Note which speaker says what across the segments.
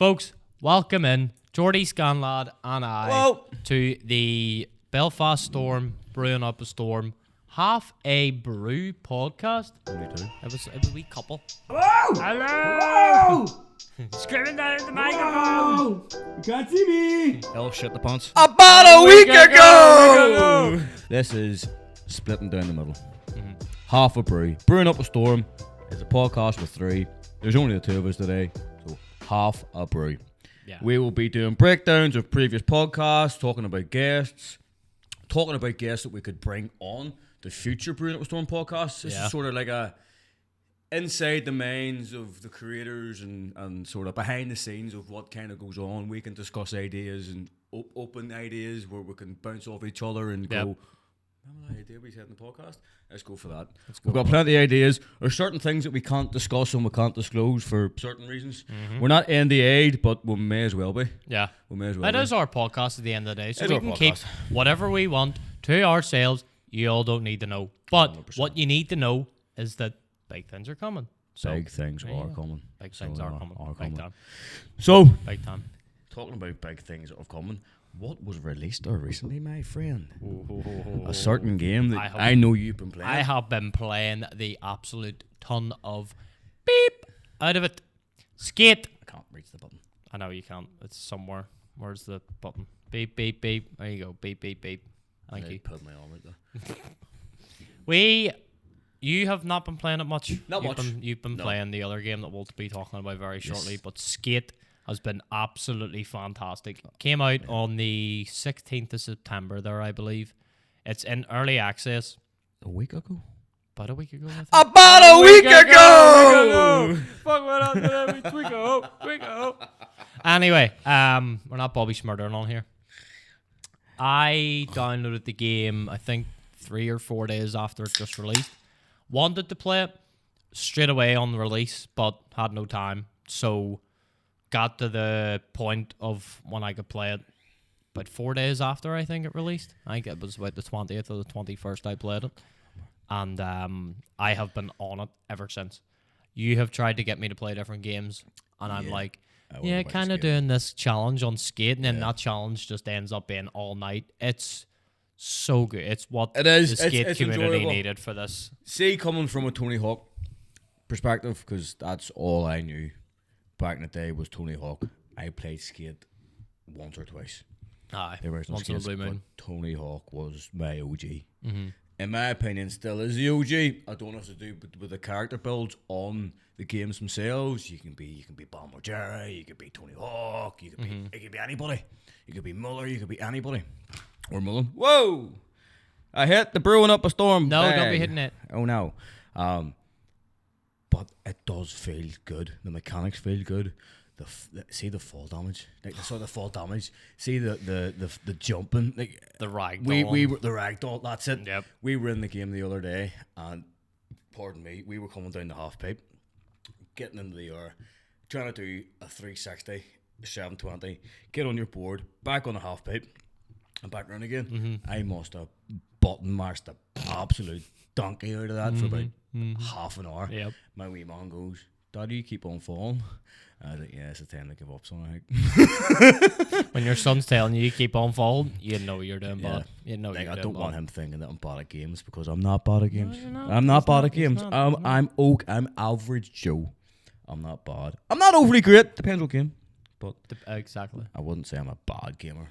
Speaker 1: Folks, welcome in Geordie Scanlad and I to the Belfast Storm, Brewing Up a Storm, half a brew podcast. It was a wee couple.
Speaker 2: Hello!
Speaker 1: Hello!
Speaker 2: Hello!
Speaker 1: Screaming down the microphone!
Speaker 2: Hello! You can't see me!
Speaker 3: Hell, shit the pants.
Speaker 1: About a week ago!
Speaker 3: This is splitting down the middle. Half a brew. Brewing Up a Storm is a podcast with three. There's only the two of us today, so half a brew.
Speaker 1: Yeah.
Speaker 3: We will be doing breakdowns of previous podcasts, talking about guests that we could bring on the future Brewing Up a Storm podcast. This is sort of like a inside the minds of the creators and sort of behind the scenes of what kind of goes on. We can discuss ideas and open ideas where we can bounce off each other and go, remember that idea we said in the podcast? Let's go for that. We've got plenty of ideas. There's certain things that we can't discuss and we can't disclose for certain reasons. We're not NDA'd, but we may as well be.
Speaker 1: Yeah.
Speaker 3: We may as well
Speaker 1: It
Speaker 3: be.
Speaker 1: is our podcast at the end of the day, so
Speaker 3: It's
Speaker 1: we
Speaker 3: our
Speaker 1: can
Speaker 3: podcast.
Speaker 1: keep whatever we want to ourselves. You all don't need to know. But
Speaker 3: 100%.
Speaker 1: what you need to know is that big things are coming. So,
Speaker 3: Big things
Speaker 1: yeah,
Speaker 3: are coming.
Speaker 1: Big things
Speaker 3: So
Speaker 1: are
Speaker 3: they
Speaker 1: coming. Big time.
Speaker 3: So,
Speaker 1: Big time.
Speaker 3: talking about big things that are coming, what was released recently, my friend? A certain game that I know you've been playing.
Speaker 1: I have been playing the absolute ton of beep out of it. Skate.
Speaker 3: I can't reach the button.
Speaker 1: I know you can't. It's somewhere. Where's the button? Beep, beep, beep. There you go. Beep, beep, beep. Thank you.
Speaker 3: Put my arm out there.
Speaker 1: You have not been playing it much.
Speaker 3: Not much.
Speaker 1: You've been playing the other game that we'll be talking about very shortly. But Skate has been absolutely fantastic. Came out on the 16th of September there, I believe. It's in early access.
Speaker 3: A week ago?
Speaker 1: About a week ago, I think.
Speaker 3: About a week ago!
Speaker 1: Fuck, what happened? We go. Anyway, we're not Bobby Smurder on here. I downloaded the game, I think, 3 or 4 days after it just released. Wanted to play it straight away on the release, but had no time. So, got to the point of when I could play it about 4 days after I think it released. I think it was about the 20th or the 21st I played it. And I have been on it ever since. You have tried to get me to play different games, and I'm like, kind of doing this challenge on Skate, and then that challenge just ends up being all night. It's so good. It's what
Speaker 3: It is.
Speaker 1: the Skate
Speaker 3: It's
Speaker 1: community
Speaker 3: enjoyable.
Speaker 1: needed for this.
Speaker 3: See, coming from a Tony Hawk perspective, because that's all I knew back in the day was Tony Hawk. I played Skate once or twice.
Speaker 1: Aye,
Speaker 3: The original
Speaker 1: once in a
Speaker 3: Skate,
Speaker 1: blue moon.
Speaker 3: but Tony Hawk was my OG. In my opinion, still is the OG. I don't have to do with the character builds on the games themselves. You can be Bomber Jerry, you could be Tony Hawk, you could be it could be anybody. You could be Muller, you could be anybody. Or Mullen. Whoa! I hit the Brewing Up a Storm.
Speaker 1: No,
Speaker 3: bag.
Speaker 1: don't be hitting it.
Speaker 3: Oh no. But it does feel good. The mechanics feel good. See the fall damage, like the fall damage. See the jumping, like
Speaker 1: The ragdoll.
Speaker 3: we were the ragdoll. That's it.
Speaker 1: Yep.
Speaker 3: We were in the game the other day, and pardon me, we were coming down the half pipe, getting into the air, trying to do a 360, 720, get on your board, back on the half pipe, and back around again. I must have button mashed the absolute donkey out of that for about half an hour.
Speaker 1: Yep.
Speaker 3: My wee man goes, "Daddy, you keep on falling." I was like, yeah, it's a time to give up, son. I think.
Speaker 1: When your son's telling you keep on falling, you know you're doing bad. You know
Speaker 3: Like,
Speaker 1: you're
Speaker 3: I
Speaker 1: doing
Speaker 3: don't
Speaker 1: bad.
Speaker 3: want him thinking that I'm bad at games, because I'm not bad at games.
Speaker 1: you're not.
Speaker 3: I'm not
Speaker 1: He's
Speaker 3: bad
Speaker 1: not.
Speaker 3: at
Speaker 1: He's
Speaker 3: games.
Speaker 1: not. He's not.
Speaker 3: I'm average Joe. I'm not bad. I'm not overly great. Depends what game. But
Speaker 1: Exactly.
Speaker 3: I wouldn't say I'm a bad gamer.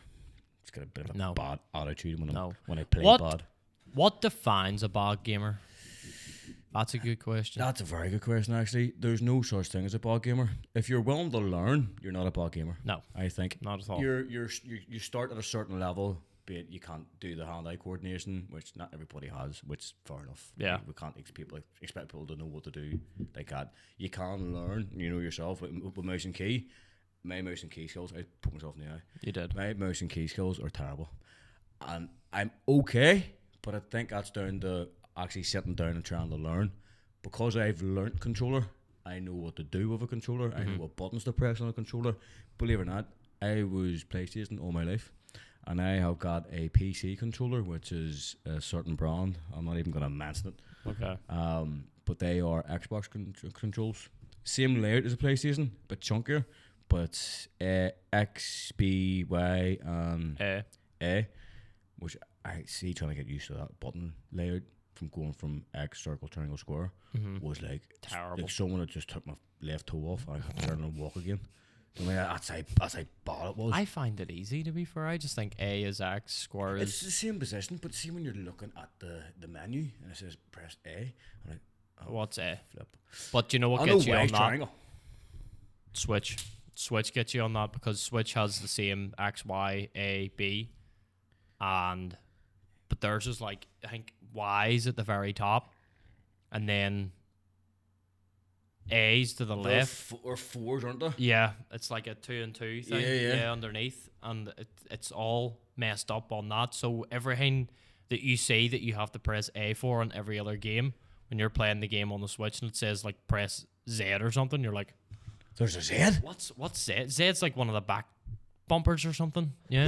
Speaker 3: It's got a bit of a bad attitude when I play bad.
Speaker 1: What defines a bad gamer? That's a good question.
Speaker 3: That's a very good question, actually. There's no such thing as a bad gamer. If you're willing to learn, you're not a bad gamer.
Speaker 1: No,
Speaker 3: I think
Speaker 1: not at all.
Speaker 3: You start at a certain level, be it you can't do the hand-eye coordination, which not everybody has, which is fair enough.
Speaker 1: Yeah.
Speaker 3: We can't expect people to know what to do like that. You can learn, you know yourself, with mouse and key. My mouse and key skills, I put myself in the eye.
Speaker 1: You did.
Speaker 3: My mouse and key skills are terrible. And I'm okay, but I think that's down to actually sitting down and trying to learn. Because I've learnt controller, I know what to do with a controller. I know what buttons to press on a controller. Believe it or not, I was PlayStation all my life, and I have got a PC controller, which is a certain brand. I'm not even going to mention it.
Speaker 1: Okay.
Speaker 3: But they are Xbox controls. Same layout as a PlayStation, but chunkier. but it's X, B, Y, and A, which I see trying to get used to that button layout from going from X, circle, triangle, square was like
Speaker 1: terrible.
Speaker 3: Like someone had just took my left toe off and I had to turn and walk again. I mean, that's how bad it was.
Speaker 1: I find it easy, to be fair. I just think A is X, square is...
Speaker 3: It's the same position, but see when you're looking at the menu and it says press A, I'm like, oh,
Speaker 1: what's A?
Speaker 3: flip.
Speaker 1: But you know what
Speaker 3: I
Speaker 1: gets
Speaker 3: know
Speaker 1: you on
Speaker 3: Y's
Speaker 1: that?
Speaker 3: triangle.
Speaker 1: Switch. Switch gets you on that because Switch has the same X, Y, A, B. But theirs is like, I think Y's at the very top. And then A's to the left.
Speaker 3: Or fours, aren't they?
Speaker 1: Yeah, it's like a 2 and 2 thing.
Speaker 3: Yeah.
Speaker 1: Underneath. And it's all messed up on that. So everything that you see that you have to press A for in every other game, when you're playing the game on the Switch and it says like press Z or something, you're like,
Speaker 3: there's a Z?
Speaker 1: What's Z? Z's like one of the back bumpers or something. Yeah.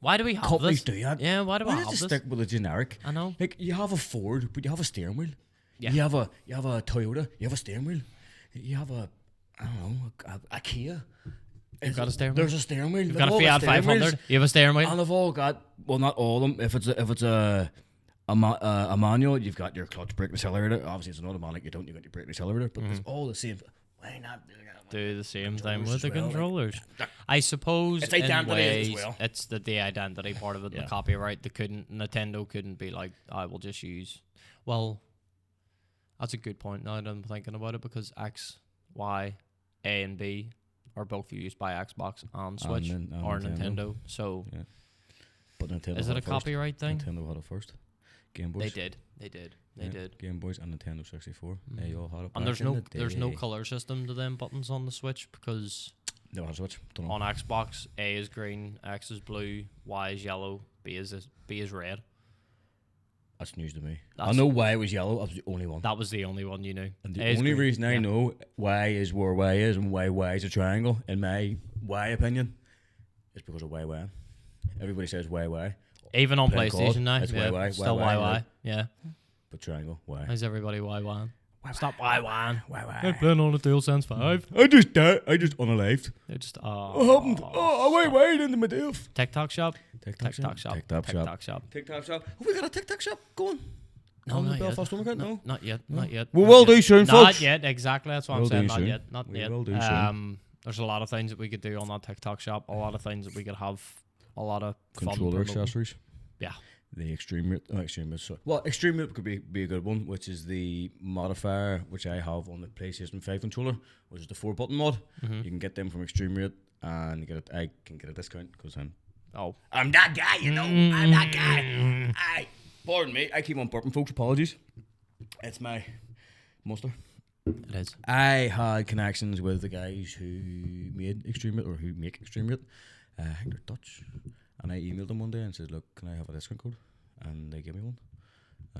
Speaker 3: Why
Speaker 1: do we have
Speaker 3: companies
Speaker 1: this?
Speaker 3: do that?
Speaker 1: Yeah, why do we have
Speaker 3: just
Speaker 1: this?
Speaker 3: stick with a generic?
Speaker 1: I know.
Speaker 3: Like you have a Ford, but you have a steering wheel.
Speaker 1: Yeah.
Speaker 3: You have a Toyota, you have a steering wheel. You have a Kia.
Speaker 1: You've got a steering wheel.
Speaker 3: There's a steering wheel.
Speaker 1: You've got a Fiat 500. You have a steering wheel.
Speaker 3: And they've all got, well, not all of them. If it's a manual, you've got your clutch, brake, accelerator. Obviously, it's an automatic. You got your brake, accelerator, but it's all the same. Why not
Speaker 1: do the same thing with
Speaker 3: as
Speaker 1: the
Speaker 3: well,
Speaker 1: controllers? I suppose
Speaker 3: it's
Speaker 1: in
Speaker 3: identity
Speaker 1: ways
Speaker 3: as well.
Speaker 1: it's the identity part of it, the
Speaker 3: Yeah.
Speaker 1: copyright. Nintendo couldn't be like, I will just use. Well, that's a good point now that I'm thinking about it, because X, Y, A, and B are both used by Xbox and Switch
Speaker 3: and
Speaker 1: or
Speaker 3: Nintendo.
Speaker 1: Nintendo. So
Speaker 3: Yeah. But Nintendo
Speaker 1: is it
Speaker 3: had
Speaker 1: a
Speaker 3: first.
Speaker 1: copyright thing?
Speaker 3: Nintendo had it first. Game Boys.
Speaker 1: They did.
Speaker 3: Game Boys and Nintendo 64. They all had it.
Speaker 1: And
Speaker 3: back in the
Speaker 1: there's no
Speaker 3: day.
Speaker 1: color system to them buttons on the Switch, because
Speaker 3: No, that's Switch. Don't know.
Speaker 1: on Xbox A is green, X is blue, Y is yellow, B is red.
Speaker 3: That's news to me. I
Speaker 1: That's-
Speaker 3: know why it was yellow. I was the only one.
Speaker 1: That was the only one you knew.
Speaker 3: And
Speaker 1: A
Speaker 3: the
Speaker 1: is
Speaker 3: only
Speaker 1: green,
Speaker 3: reason I
Speaker 1: yeah.
Speaker 3: know Y is where Y is and why Y is a triangle, in my Y opinion, is because of YY. Everybody says YY,
Speaker 1: Even on
Speaker 3: Plain
Speaker 1: PlayStation
Speaker 3: code,
Speaker 1: now,
Speaker 3: it's
Speaker 1: yeah,
Speaker 3: YY,
Speaker 1: still
Speaker 3: YY,
Speaker 1: YY. Yeah,
Speaker 3: but triangle, Y.
Speaker 1: how's everybody YY? Stop YY.
Speaker 3: YY.
Speaker 1: I'm playing on a DualSense 5.
Speaker 3: I just died. I just unalived.
Speaker 1: They're just
Speaker 3: What happened? Oh, I went into my death.
Speaker 1: TikTok shop.
Speaker 3: TikTok shop.
Speaker 1: TikTok shop.
Speaker 3: TikTok shop. Have we got a TikTok shop going?
Speaker 1: No,
Speaker 3: on the
Speaker 1: not yet.
Speaker 3: Belfast Storm account? No.
Speaker 1: Not yet. Not yet.
Speaker 3: We
Speaker 1: not
Speaker 3: will
Speaker 1: yet.
Speaker 3: do soon,
Speaker 1: Not
Speaker 3: folks.
Speaker 1: yet. Exactly. That's what I'm
Speaker 3: We'll
Speaker 1: saying.
Speaker 3: do
Speaker 1: Not
Speaker 3: soon.
Speaker 1: yet. Not
Speaker 3: We
Speaker 1: yet.
Speaker 3: will do soon.
Speaker 1: There's a lot of things that we could do on that TikTok shop. A lot of things that we could have. A lot of fun
Speaker 3: Controller
Speaker 1: promoting.
Speaker 3: accessories.
Speaker 1: Yeah.
Speaker 3: The extreme root. Oh, extreme root. Sorry. Well, extreme root could be a good one, which is the modifier which I have on the PlayStation 5 controller, which is the 4-button mod.
Speaker 1: Mm-hmm.
Speaker 3: You can get them from extreme root, and I can get a discount because
Speaker 1: Oh.
Speaker 3: I'm that guy, you know. I'm that guy. Pardon me. I keep on burping, folks. Apologies. It's my monster.
Speaker 1: It is.
Speaker 3: I had connections with the guys who made Extreme Root, or who make Extreme Root. I think they're Dutch. And I emailed them one day and said, look, can I have a discount code? And they gave me one.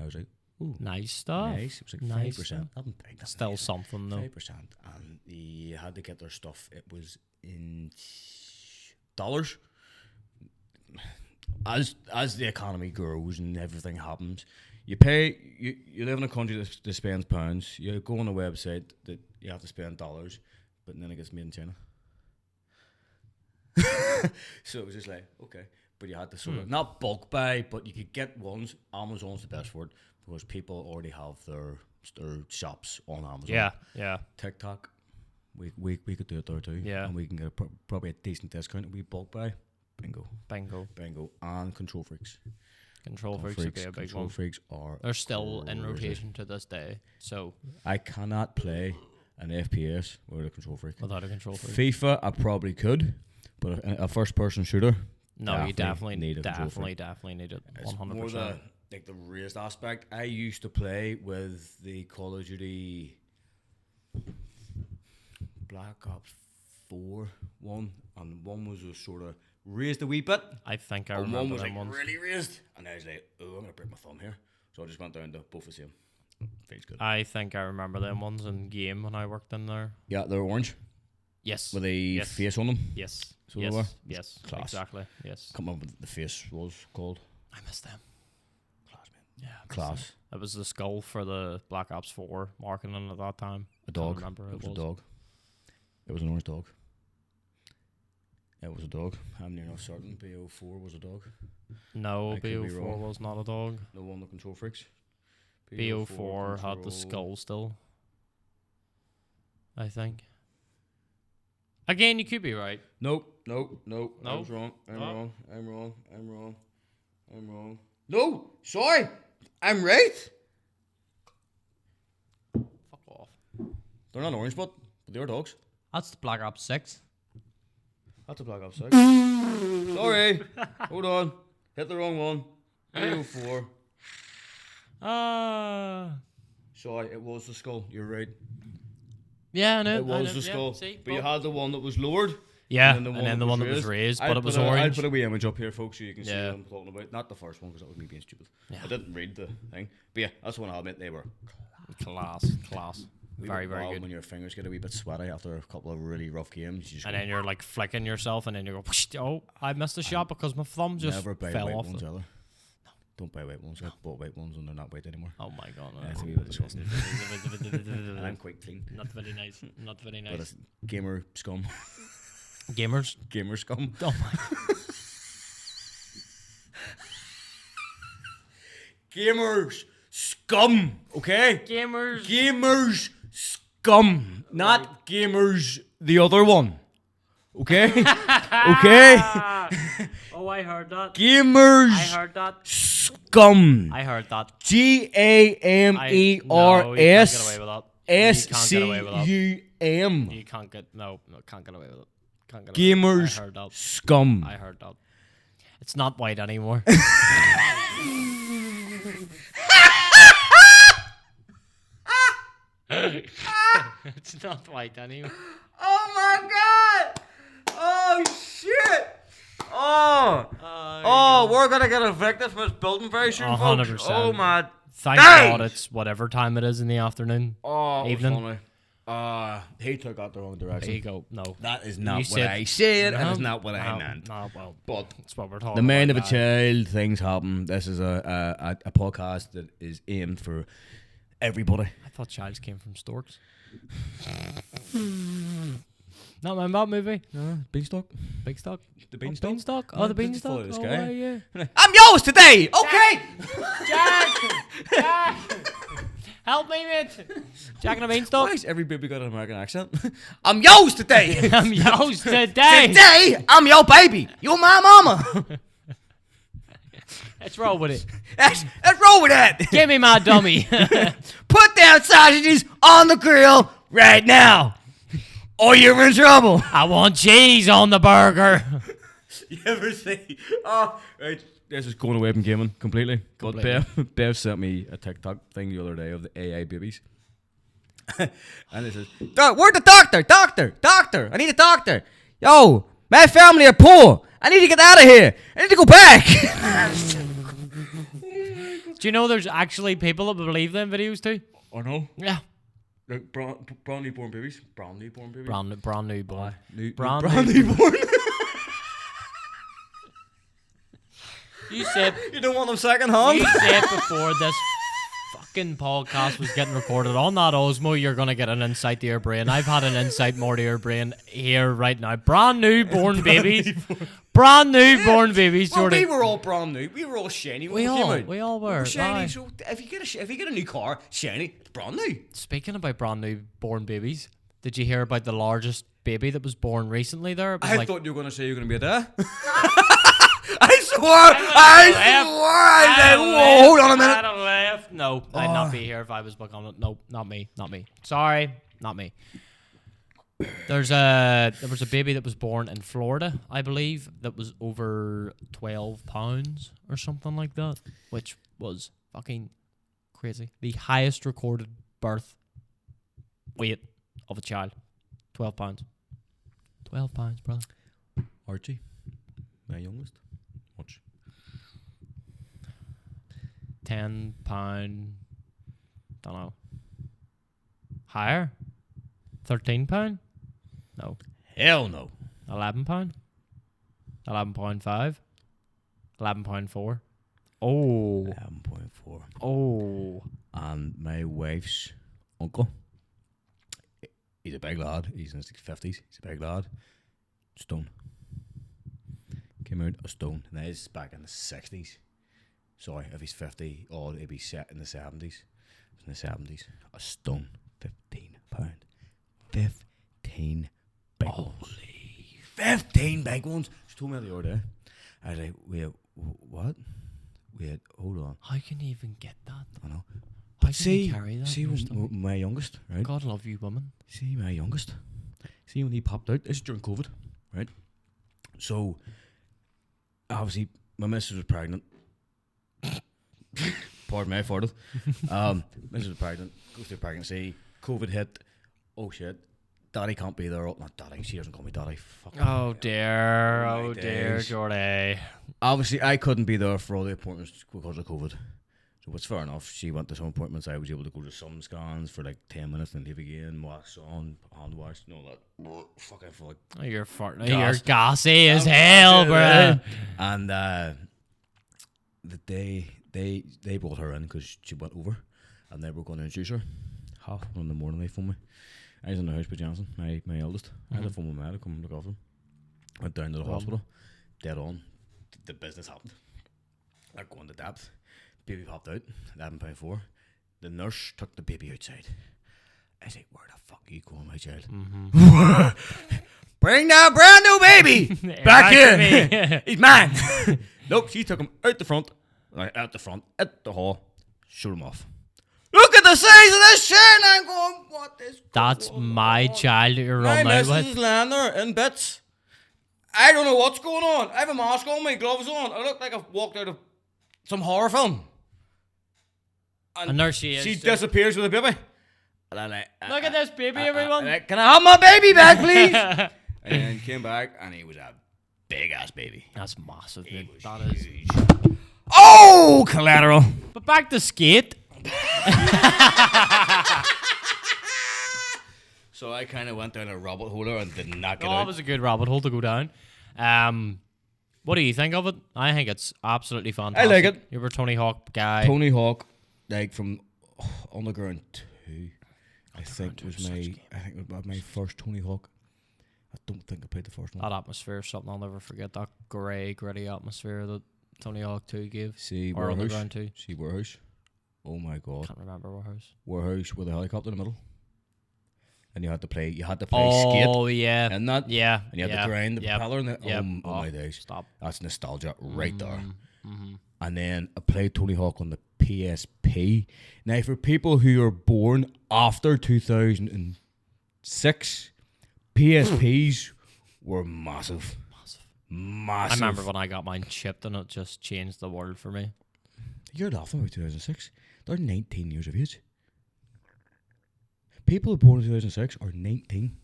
Speaker 3: I was like, ooh,
Speaker 1: Nice stuff.
Speaker 3: nice. It was like
Speaker 1: Nice
Speaker 3: 5%.
Speaker 1: stuff.
Speaker 3: Nothing big, nothing
Speaker 1: Still
Speaker 3: major.
Speaker 1: something though.
Speaker 3: 5%. And you had to get their stuff. It was in dollars. As the economy grows and everything happens, you live in a country that spends pounds. You go on a website that you have to spend dollars, but then it gets made in China. So it was just like, okay, but you had to sort of not bulk buy, but you could get ones. Amazon's the best for it because people already have their shops on Amazon.
Speaker 1: Yeah.
Speaker 3: TikTok, we could do it there too.
Speaker 1: Yeah.
Speaker 3: And we can get probably a decent discount if we bulk buy. Bingo. And Control Freaks.
Speaker 1: Control freaks would be a big
Speaker 3: Control
Speaker 1: one.
Speaker 3: Freaks are.
Speaker 1: They're still in
Speaker 3: crazy.
Speaker 1: rotation to this day. So
Speaker 3: I cannot play an FPS without a Control Freak.
Speaker 1: without a control freak.
Speaker 3: FIFA, I probably could, but a first-person shooter.
Speaker 1: No, you definitely
Speaker 3: need a control freak.
Speaker 1: definitely need it.
Speaker 3: It's
Speaker 1: 100%.
Speaker 3: more the raised aspect. I used to play with the Call of Duty Black Ops 4 one, and one was a sort of raised a wee bit.
Speaker 1: I think I
Speaker 3: And
Speaker 1: remember
Speaker 3: one was
Speaker 1: them
Speaker 3: like
Speaker 1: ones.
Speaker 3: really raised, and I was like, oh, I'm gonna break my thumb here. So I just went down to both the same. Feels good.
Speaker 1: I think I remember them ones in game when I worked in there.
Speaker 3: Yeah, they're orange
Speaker 1: Yes.
Speaker 3: with a face on them.
Speaker 1: Yes.
Speaker 3: So they
Speaker 1: yes.
Speaker 3: were?
Speaker 1: Yes.
Speaker 3: Class.
Speaker 1: Exactly. Yes.
Speaker 3: Can't remember what the face was called.
Speaker 1: I miss them.
Speaker 3: Class, man.
Speaker 1: Yeah. I miss
Speaker 3: Class.
Speaker 1: them. It was the skull for the Black Ops 4 marketing at that time.
Speaker 3: A dog.
Speaker 1: Remember
Speaker 3: It was a dog. It was an orange dog. It was a dog. I'm near enough certain BO4 was a dog.
Speaker 1: No,
Speaker 3: I could be
Speaker 1: BO4
Speaker 3: wrong.
Speaker 1: was not a dog.
Speaker 3: No one, the control freaks.
Speaker 1: BO4 had the
Speaker 3: control-
Speaker 1: skull still. I think. Again, you could be right.
Speaker 3: Nope. I was wrong. I'm wrong. No, sorry. I'm right.
Speaker 1: Fuck off.
Speaker 3: They're not orange, but they are dogs.
Speaker 1: That's the Black Ops 6.
Speaker 3: That's a Black Ops 6. Sorry. Hold on. Hit the wrong one. BO4. Sorry, it was the skull. You're right.
Speaker 1: Yeah, I know.
Speaker 3: It was the skull. But you had the one that was lowered.
Speaker 1: Yeah, and then the one that was raised, but it was orange.
Speaker 3: I'll put a wee image up here, folks, so you can see
Speaker 1: Yeah.
Speaker 3: what I'm talking about. Not the first one, because that was me being stupid.
Speaker 1: Yeah.
Speaker 3: I didn't read the thing. But yeah, that's the one I'll admit they were.
Speaker 1: Class. Very, very good.
Speaker 3: When your fingers get a wee bit sweaty after a couple of really rough games, you just
Speaker 1: And
Speaker 3: go,
Speaker 1: then you're like flicking yourself, and then you go, oh, I missed a shot because my thumb just
Speaker 3: never buy
Speaker 1: fell
Speaker 3: white
Speaker 1: off.
Speaker 3: ones either. Don't buy white ones. I bought white ones and they're not white anymore.
Speaker 1: Oh my god.
Speaker 3: Yeah, it's a wee bit disgusting. And I'm quite clean.
Speaker 1: Not very nice. Not very
Speaker 3: But
Speaker 1: nice.
Speaker 3: it's gamer scum.
Speaker 1: Gamers.
Speaker 3: Gamer scum.
Speaker 1: Oh my.
Speaker 3: Gamers scum. Okay?
Speaker 1: Gamers.
Speaker 3: Gamers scum. Not gamers the other one. Okay? Okay?
Speaker 1: Oh, I heard that.
Speaker 3: Gamers
Speaker 1: I heard that.
Speaker 3: scum.
Speaker 1: I heard that.
Speaker 3: GAMERS
Speaker 1: No, you can't get away with that.
Speaker 3: SCUM.
Speaker 1: You can't get can't get away with it. Can't get away with it. I
Speaker 3: Gamers
Speaker 1: heard that.
Speaker 3: scum.
Speaker 1: I heard that. It's not white anymore. It's not white anymore.
Speaker 3: Oh my god! Oh shit! Oh, we're gonna get evicted from this building very soon,
Speaker 1: 100%.
Speaker 3: folks. Oh my
Speaker 1: Thank
Speaker 3: days!
Speaker 1: God it's whatever time it is in the afternoon.
Speaker 3: Oh,
Speaker 1: Evening.
Speaker 3: funny. He took that the wrong
Speaker 1: There
Speaker 3: direction.
Speaker 1: you go. No.
Speaker 3: That is not
Speaker 1: You
Speaker 3: what
Speaker 1: said-
Speaker 3: I said, and
Speaker 1: No,
Speaker 3: it's not what I
Speaker 1: no,
Speaker 3: meant.
Speaker 1: No, well,
Speaker 3: But
Speaker 1: that's what we're talking
Speaker 3: the mind of
Speaker 1: about.
Speaker 3: a child, things happen. This is a podcast that is aimed for everybody.
Speaker 1: I thought childs came from storks. Not my mom movie.
Speaker 3: Beanstalk.
Speaker 1: Big stock.
Speaker 3: The
Speaker 1: Beanstalk? Oh, the
Speaker 3: Just follow
Speaker 1: beanstalk.
Speaker 3: this
Speaker 1: Oh,
Speaker 3: guy.
Speaker 1: yeah.
Speaker 3: I'm yours today, okay?
Speaker 1: Jack! Help me, mate! Jack and a
Speaker 3: Why
Speaker 1: beanstalk.
Speaker 3: has every baby got an American accent? I'm yours today.
Speaker 1: I'm yours today.
Speaker 3: Today, I'm your baby. You're my mama.
Speaker 1: Let's roll with it.
Speaker 3: Let's roll with that.
Speaker 1: Give me my dummy.
Speaker 3: Put down sausages on the grill right now, or you're in trouble.
Speaker 1: I want cheese on the burger.
Speaker 3: You ever see? Oh, right. This is going away from gaming completely. But Bev sent me a TikTok thing the other day of the AI babies. And it says, where's the doctor? Doctor. I need a doctor. Yo, my family are poor. I need to get out of here. I need to go back.
Speaker 1: Do you know there's actually people that believe them videos too?
Speaker 3: I know.
Speaker 1: Yeah.
Speaker 3: Like brand newborn babies. Brand newborn babies.
Speaker 1: Brand new boy.
Speaker 3: Brand newborn.
Speaker 1: You said
Speaker 3: You don't want them second hand?
Speaker 1: you said before this fucking podcast was getting recorded on that Osmo, you're gonna get an insight to your brain. I've had an insight more to your brain here right now. Brand new born babies. Brand new born babies,
Speaker 3: Well,
Speaker 1: Jordan.
Speaker 3: we were all brand new. We were all shiny when we came out.
Speaker 1: We all were.
Speaker 3: Shiny.
Speaker 1: Aye.
Speaker 3: So if you get a new car, shiny, it's brand new.
Speaker 1: Speaking about brand new born babies, did you hear about the largest baby that was born recently there? It was
Speaker 3: I thought you were going to say you were going to be a dad. I swore. I said, whoa, hold on a minute.
Speaker 1: I'd have left. No, I'd not be here if I was back on it. No, not me. Sorry, not me. There was a baby that was born in Florida, I believe, that was over 12 pounds or something like that, which was fucking crazy. The highest recorded birth weight of a child, 12 pounds. 12 pounds, brother.
Speaker 3: Archie, my youngest. Watch.
Speaker 1: 10 pound. Don't know. Higher. 13 pound. No.
Speaker 3: Hell no.
Speaker 1: 11 pound. 11.5. 11.4. Oh.
Speaker 3: 11.4.
Speaker 1: Oh.
Speaker 3: And my wife's uncle He's a big lad. He's in his 50s. He's a big lad. Stone. Came out a stone. Now he's back in the 60s. Sorry, if he's 50 odd, he'd be set in the 70s. In the 70s. A stone. £15. 15 big ones. 15 big ones. She told me the other day. I was like, wait, what? Wait, hold on.
Speaker 1: How can you even get that?
Speaker 3: I know.
Speaker 1: How
Speaker 3: But
Speaker 1: can you carry that?
Speaker 3: see when my youngest, right?
Speaker 1: God love you, woman.
Speaker 3: See my youngest. See when he popped out. This is during COVID, right? So, obviously, my missus was pregnant. Pardon me, I farted. Missus was pregnant. Goes through pregnancy. COVID hit. Oh shit. Daddy can't be there. Not daddy. She doesn't call me daddy. Fuck.
Speaker 1: Oh dear.
Speaker 3: Oh, my
Speaker 1: Oh dear,
Speaker 3: days.
Speaker 1: Jordy.
Speaker 3: Obviously, I couldn't be there for all the appointments because of COVID. So it's fair enough. She went to some appointments. I was able to go to some scans for like 10 minutes and leave again. Wax on, hand wash, and all that. Fucking for like.
Speaker 1: Oh, you're farting.
Speaker 3: Gas.
Speaker 1: You're gassy as hell, bruh.
Speaker 3: And the day they brought her in because she went over, and they were going to introduce her. 1:30 in the morning, they phoned me. I was in the house with Jansen, my eldest. I had a phone with my dad to come look after him. Went down to the hospital. Dead on. The business happened. I go into depth. Baby popped out. £11.4. The nurse took the baby outside. I said, "Where the fuck are you going, my child?" Bring that brand new baby back here. He's mine. Nope, she took him out the front, out the hall, showed him off. Look at the size of this shit, and I'm going, what is
Speaker 1: That's
Speaker 3: going
Speaker 1: my
Speaker 3: on?
Speaker 1: child that you're
Speaker 3: My
Speaker 1: running out
Speaker 3: missus
Speaker 1: with.
Speaker 3: is laying there in bits. I don't know what's going on. I have a mask on, my gloves on. I look like I've walked out of some horror film.
Speaker 1: And there she is.
Speaker 3: She
Speaker 1: just-
Speaker 3: disappears with a baby. And I'm like,
Speaker 1: Look at this baby, everyone.
Speaker 3: can I have my baby back, please? And then came back, and he was a big ass baby.
Speaker 1: That's massive,
Speaker 3: He
Speaker 1: dude.
Speaker 3: was
Speaker 1: That is.
Speaker 3: huge. Oh, collateral.
Speaker 1: But back to skate.
Speaker 3: So I kind of went down a rabbit hole and did not get
Speaker 1: Oh,
Speaker 3: out.
Speaker 1: it was a good rabbit hole to go down. What do you think of it? I think it's absolutely fantastic.
Speaker 3: like it.
Speaker 1: You're a Tony Hawk guy.
Speaker 3: Tony Hawk, like from Underground 2, I think was my first Tony Hawk. I don't think I played the first one.
Speaker 1: That atmosphere is something I'll never forget. That grey, gritty atmosphere that Tony Hawk 2 gave.
Speaker 3: See
Speaker 1: Or
Speaker 3: Warehouse.
Speaker 1: Underground 2.
Speaker 3: See Warehouse. Oh my god.
Speaker 1: Can't remember what house.
Speaker 3: Warehouse with a helicopter in the middle. And you had to play skate.
Speaker 1: Oh, yeah.
Speaker 3: And that.
Speaker 1: Yeah.
Speaker 3: And you had to grind the propeller in it.
Speaker 1: Yep.
Speaker 3: Oh my days.
Speaker 1: Stop.
Speaker 3: That's nostalgia right there.
Speaker 1: Mm-hmm.
Speaker 3: And then I played Tony Hawk on the PSP. Now, for people who are born after 2006, PSPs were massive. Massive.
Speaker 1: I remember when I got mine chipped and it just changed the world for me.
Speaker 3: You're laughing about 2006. They're 19 years of age. People who were born in 2006 are 19.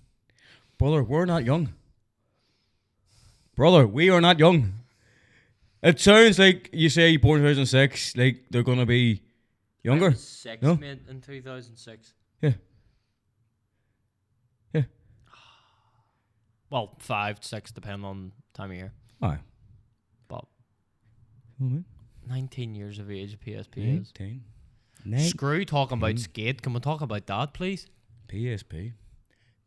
Speaker 3: Brother, we're not young. Brother, we are not young. It sounds like you say you're born in 2006, like they're going to be younger. No?
Speaker 1: Mate, in 2006.
Speaker 3: Yeah. Yeah.
Speaker 1: Well, 5, 6, depending on time of year.
Speaker 3: Aye.
Speaker 1: But
Speaker 3: Oh,
Speaker 1: 19 years of age, PSP is.
Speaker 3: 19.
Speaker 1: Screw talking about skate. Can we talk about that, please?
Speaker 3: PSP.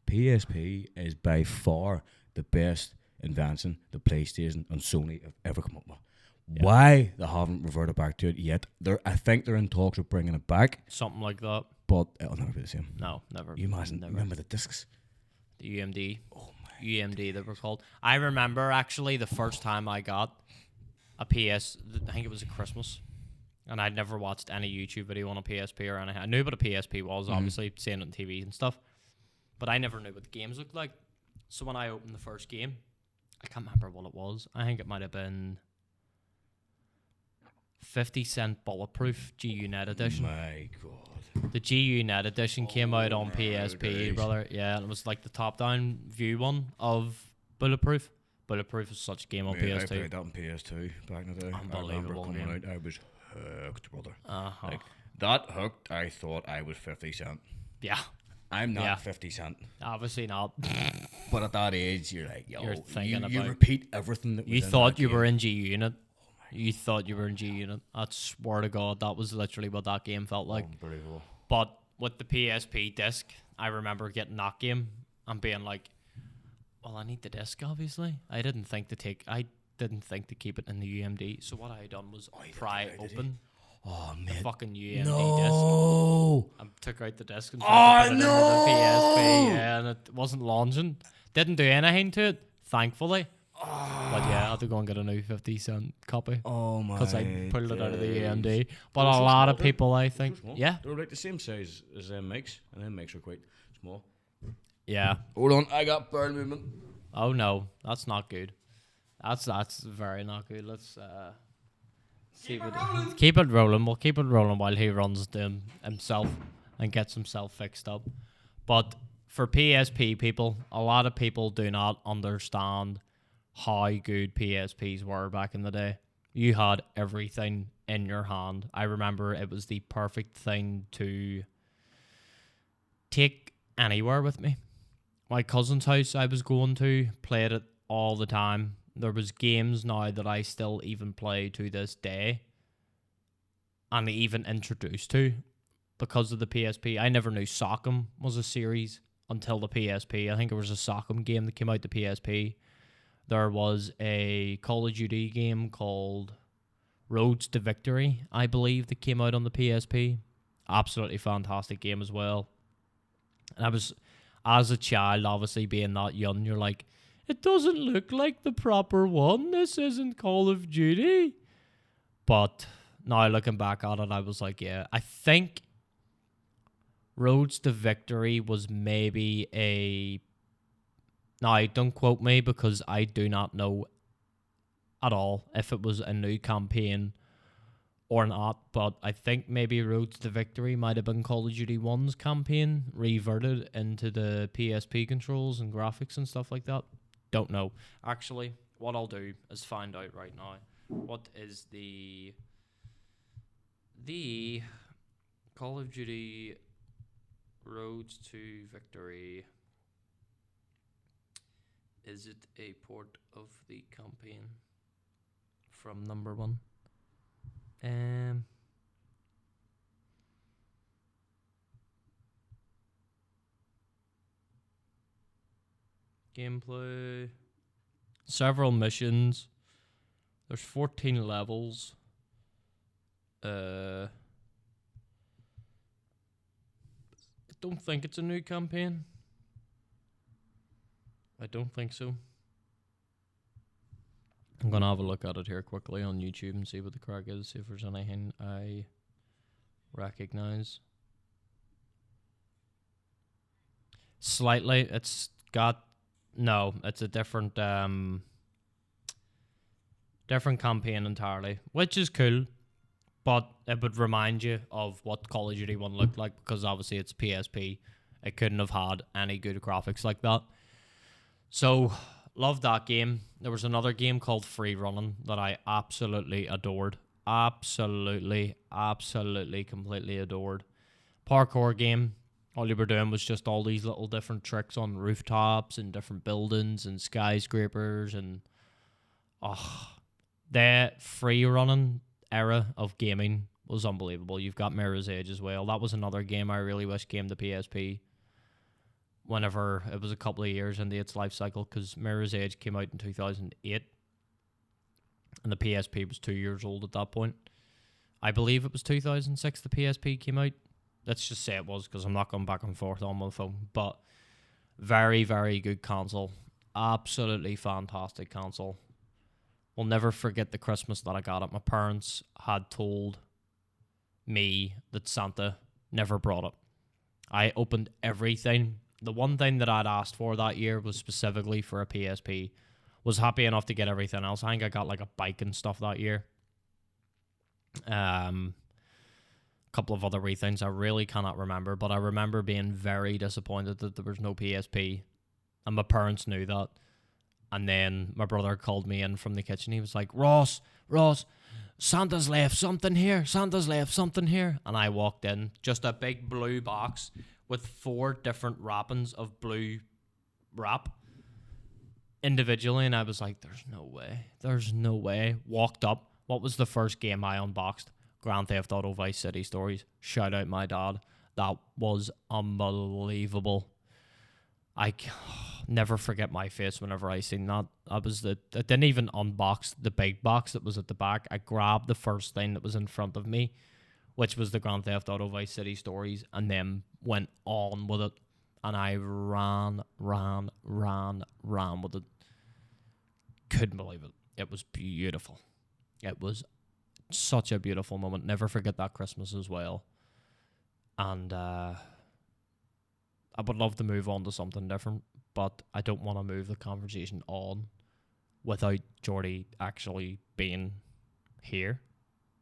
Speaker 3: PSP is by far the best invention the PlayStation and Sony have ever come up with. Yeah. Why they haven't reverted back to it yet? I think they're in talks of bringing it back.
Speaker 1: Something like that.
Speaker 3: But it'll never be the same.
Speaker 1: No, never.
Speaker 3: You imagine,
Speaker 1: never.
Speaker 3: remember the discs?
Speaker 1: The UMD.
Speaker 3: Oh my.
Speaker 1: UMD they were called. I remember actually the first time I got a PS, I think it was at Christmas. And I'd never watched any YouTube video on a PSP or anything. I knew what a PSP was, obviously, seeing it on TV and stuff. But I never knew what the games looked like. So when I opened the first game, I can't remember what it was. I think it might have been 50-cent Bulletproof GU-Net edition.
Speaker 3: My God.
Speaker 1: The GU-Net edition came out on PSP,
Speaker 3: days.
Speaker 1: brother. Yeah, and it was like the top-down view one of Bulletproof. Bulletproof is such a game on
Speaker 3: I
Speaker 1: PS2.
Speaker 3: played that on PS2 back in the day.
Speaker 1: Unbelievable
Speaker 3: I remember coming
Speaker 1: game.
Speaker 3: out, I was hooked, brother.
Speaker 1: Uh-huh.
Speaker 3: Like, that hooked, I thought I was 50 Cent.
Speaker 1: Yeah,
Speaker 3: I'm not
Speaker 1: Yeah.
Speaker 3: 50 Cent.
Speaker 1: obviously not.
Speaker 3: But at that age, you're like, yo,
Speaker 1: You're thinking
Speaker 3: you
Speaker 1: about-
Speaker 3: repeat everything that was
Speaker 1: You
Speaker 3: in
Speaker 1: thought
Speaker 3: that
Speaker 1: you
Speaker 3: game.
Speaker 1: were in G-Unit. You thought you were in G-Unit. I swear to God, that was literally what that game felt like.
Speaker 3: Unbelievable.
Speaker 1: But with the PSP disc, I remember getting that game and being like, well, I need the disc, obviously. I didn't think to keep it in the UMD. So what I had done was pry open the fucking UMD disc. I took out the disc and tried to put it into the PSP. Yeah, and it wasn't launching. Didn't do anything to it, thankfully. But yeah, I had to go and get a new 50-cent copy.
Speaker 3: Oh my!
Speaker 1: Because I pulled it out of the UMD. But
Speaker 3: Those
Speaker 1: a
Speaker 3: are
Speaker 1: lot
Speaker 3: small,
Speaker 1: of people, I think, yeah,
Speaker 3: they're like the same size as them mics, and them mics are quite small.
Speaker 1: yeah.
Speaker 3: Hold on, I got barrel movement.
Speaker 1: Oh no, that's not good. That's very not good. Let's keep it rolling. We'll keep it rolling while he runs them himself and gets himself fixed up. But for PSP people, a lot of people do not understand how good PSPs were back in the day. You had everything in your hand. I remember it was the perfect thing to take anywhere with me. My cousin's house I was going to, played it all the time. There was games now that I still even play to this day and even introduced to because of the PSP. I never knew Sock'em was a series until the PSP. I think it was a Sock'em game that came out the PSP. There was a Call of Duty game called Roads to Victory, I believe, that came out on the PSP. Absolutely fantastic game as well. And I was, as a child, obviously being that young, you're like, it doesn't look like the proper one. This isn't Call of Duty. But now looking back at it, I was like, yeah, I think Roads to Victory was maybe a... Now, don't quote me because I do not know at all if it was a new campaign or not, but I think maybe Roads to Victory might have been Call of Duty 1's campaign, reverted into the PSP controls and graphics and stuff like that. Don't know. Actually, what I'll do is find out right now. What is the Call of Duty Roads to Victory? Is it a port of the campaign from number 1? Gameplay. Several missions. There's 14 levels. I don't think it's a new campaign. I don't think so. I'm going to have a look at it here quickly on YouTube and see what the crack is, see if there's anything I recognize. Slightly, it's got... No, it's a different different campaign entirely, which is cool, but it would remind you of what Call of Duty 1 looked like, because obviously it's PSP. It couldn't have had any good graphics like that. So, loved that game. There was another game called Free Running that I absolutely adored. Absolutely, completely adored. Parkour game. All you were doing was just all these little different tricks on rooftops and different buildings and skyscrapers and... the free running era of gaming was unbelievable. You've got Mirror's Edge as well. That was another game I really wish came to PSP whenever it was a couple of years into its life cycle, because Mirror's Edge came out in 2008 and the PSP was 2 years old at that point. I believe it was 2006 the PSP came out. Let's just say it was, because I'm not going back and forth on my phone. But very, very good console. Absolutely fantastic console. Will never forget the Christmas that I got it. My parents had told me that Santa never brought it. I opened everything. The one thing that I'd asked for that year was specifically for a PSP. Was happy enough to get everything else. I think I got like a bike and stuff that year. Couple of other wee things I really cannot remember, but I remember being very disappointed that there was no PSP, and my parents knew that. And then my brother called me in from the kitchen. He was like, Ross, Santa's left something here. And I walked in, just a big blue box with 4 different wrappings of blue wrap individually, and I was like, there's no way. Walked up. What was the first game I unboxed? Grand Theft Auto Vice City Stories. Shout out my dad. That was unbelievable. Never forget my face whenever I seen that. I didn't even unbox the big box that was at the back. I grabbed the first thing that was in front of me, which was the Grand Theft Auto Vice City Stories, and then went on with it. And I ran with it. Couldn't believe it. It was beautiful. It was such a beautiful moment. Never forget that Christmas as well. And I would love to move on to something different, but I don't want to move the conversation on without Jordy actually being here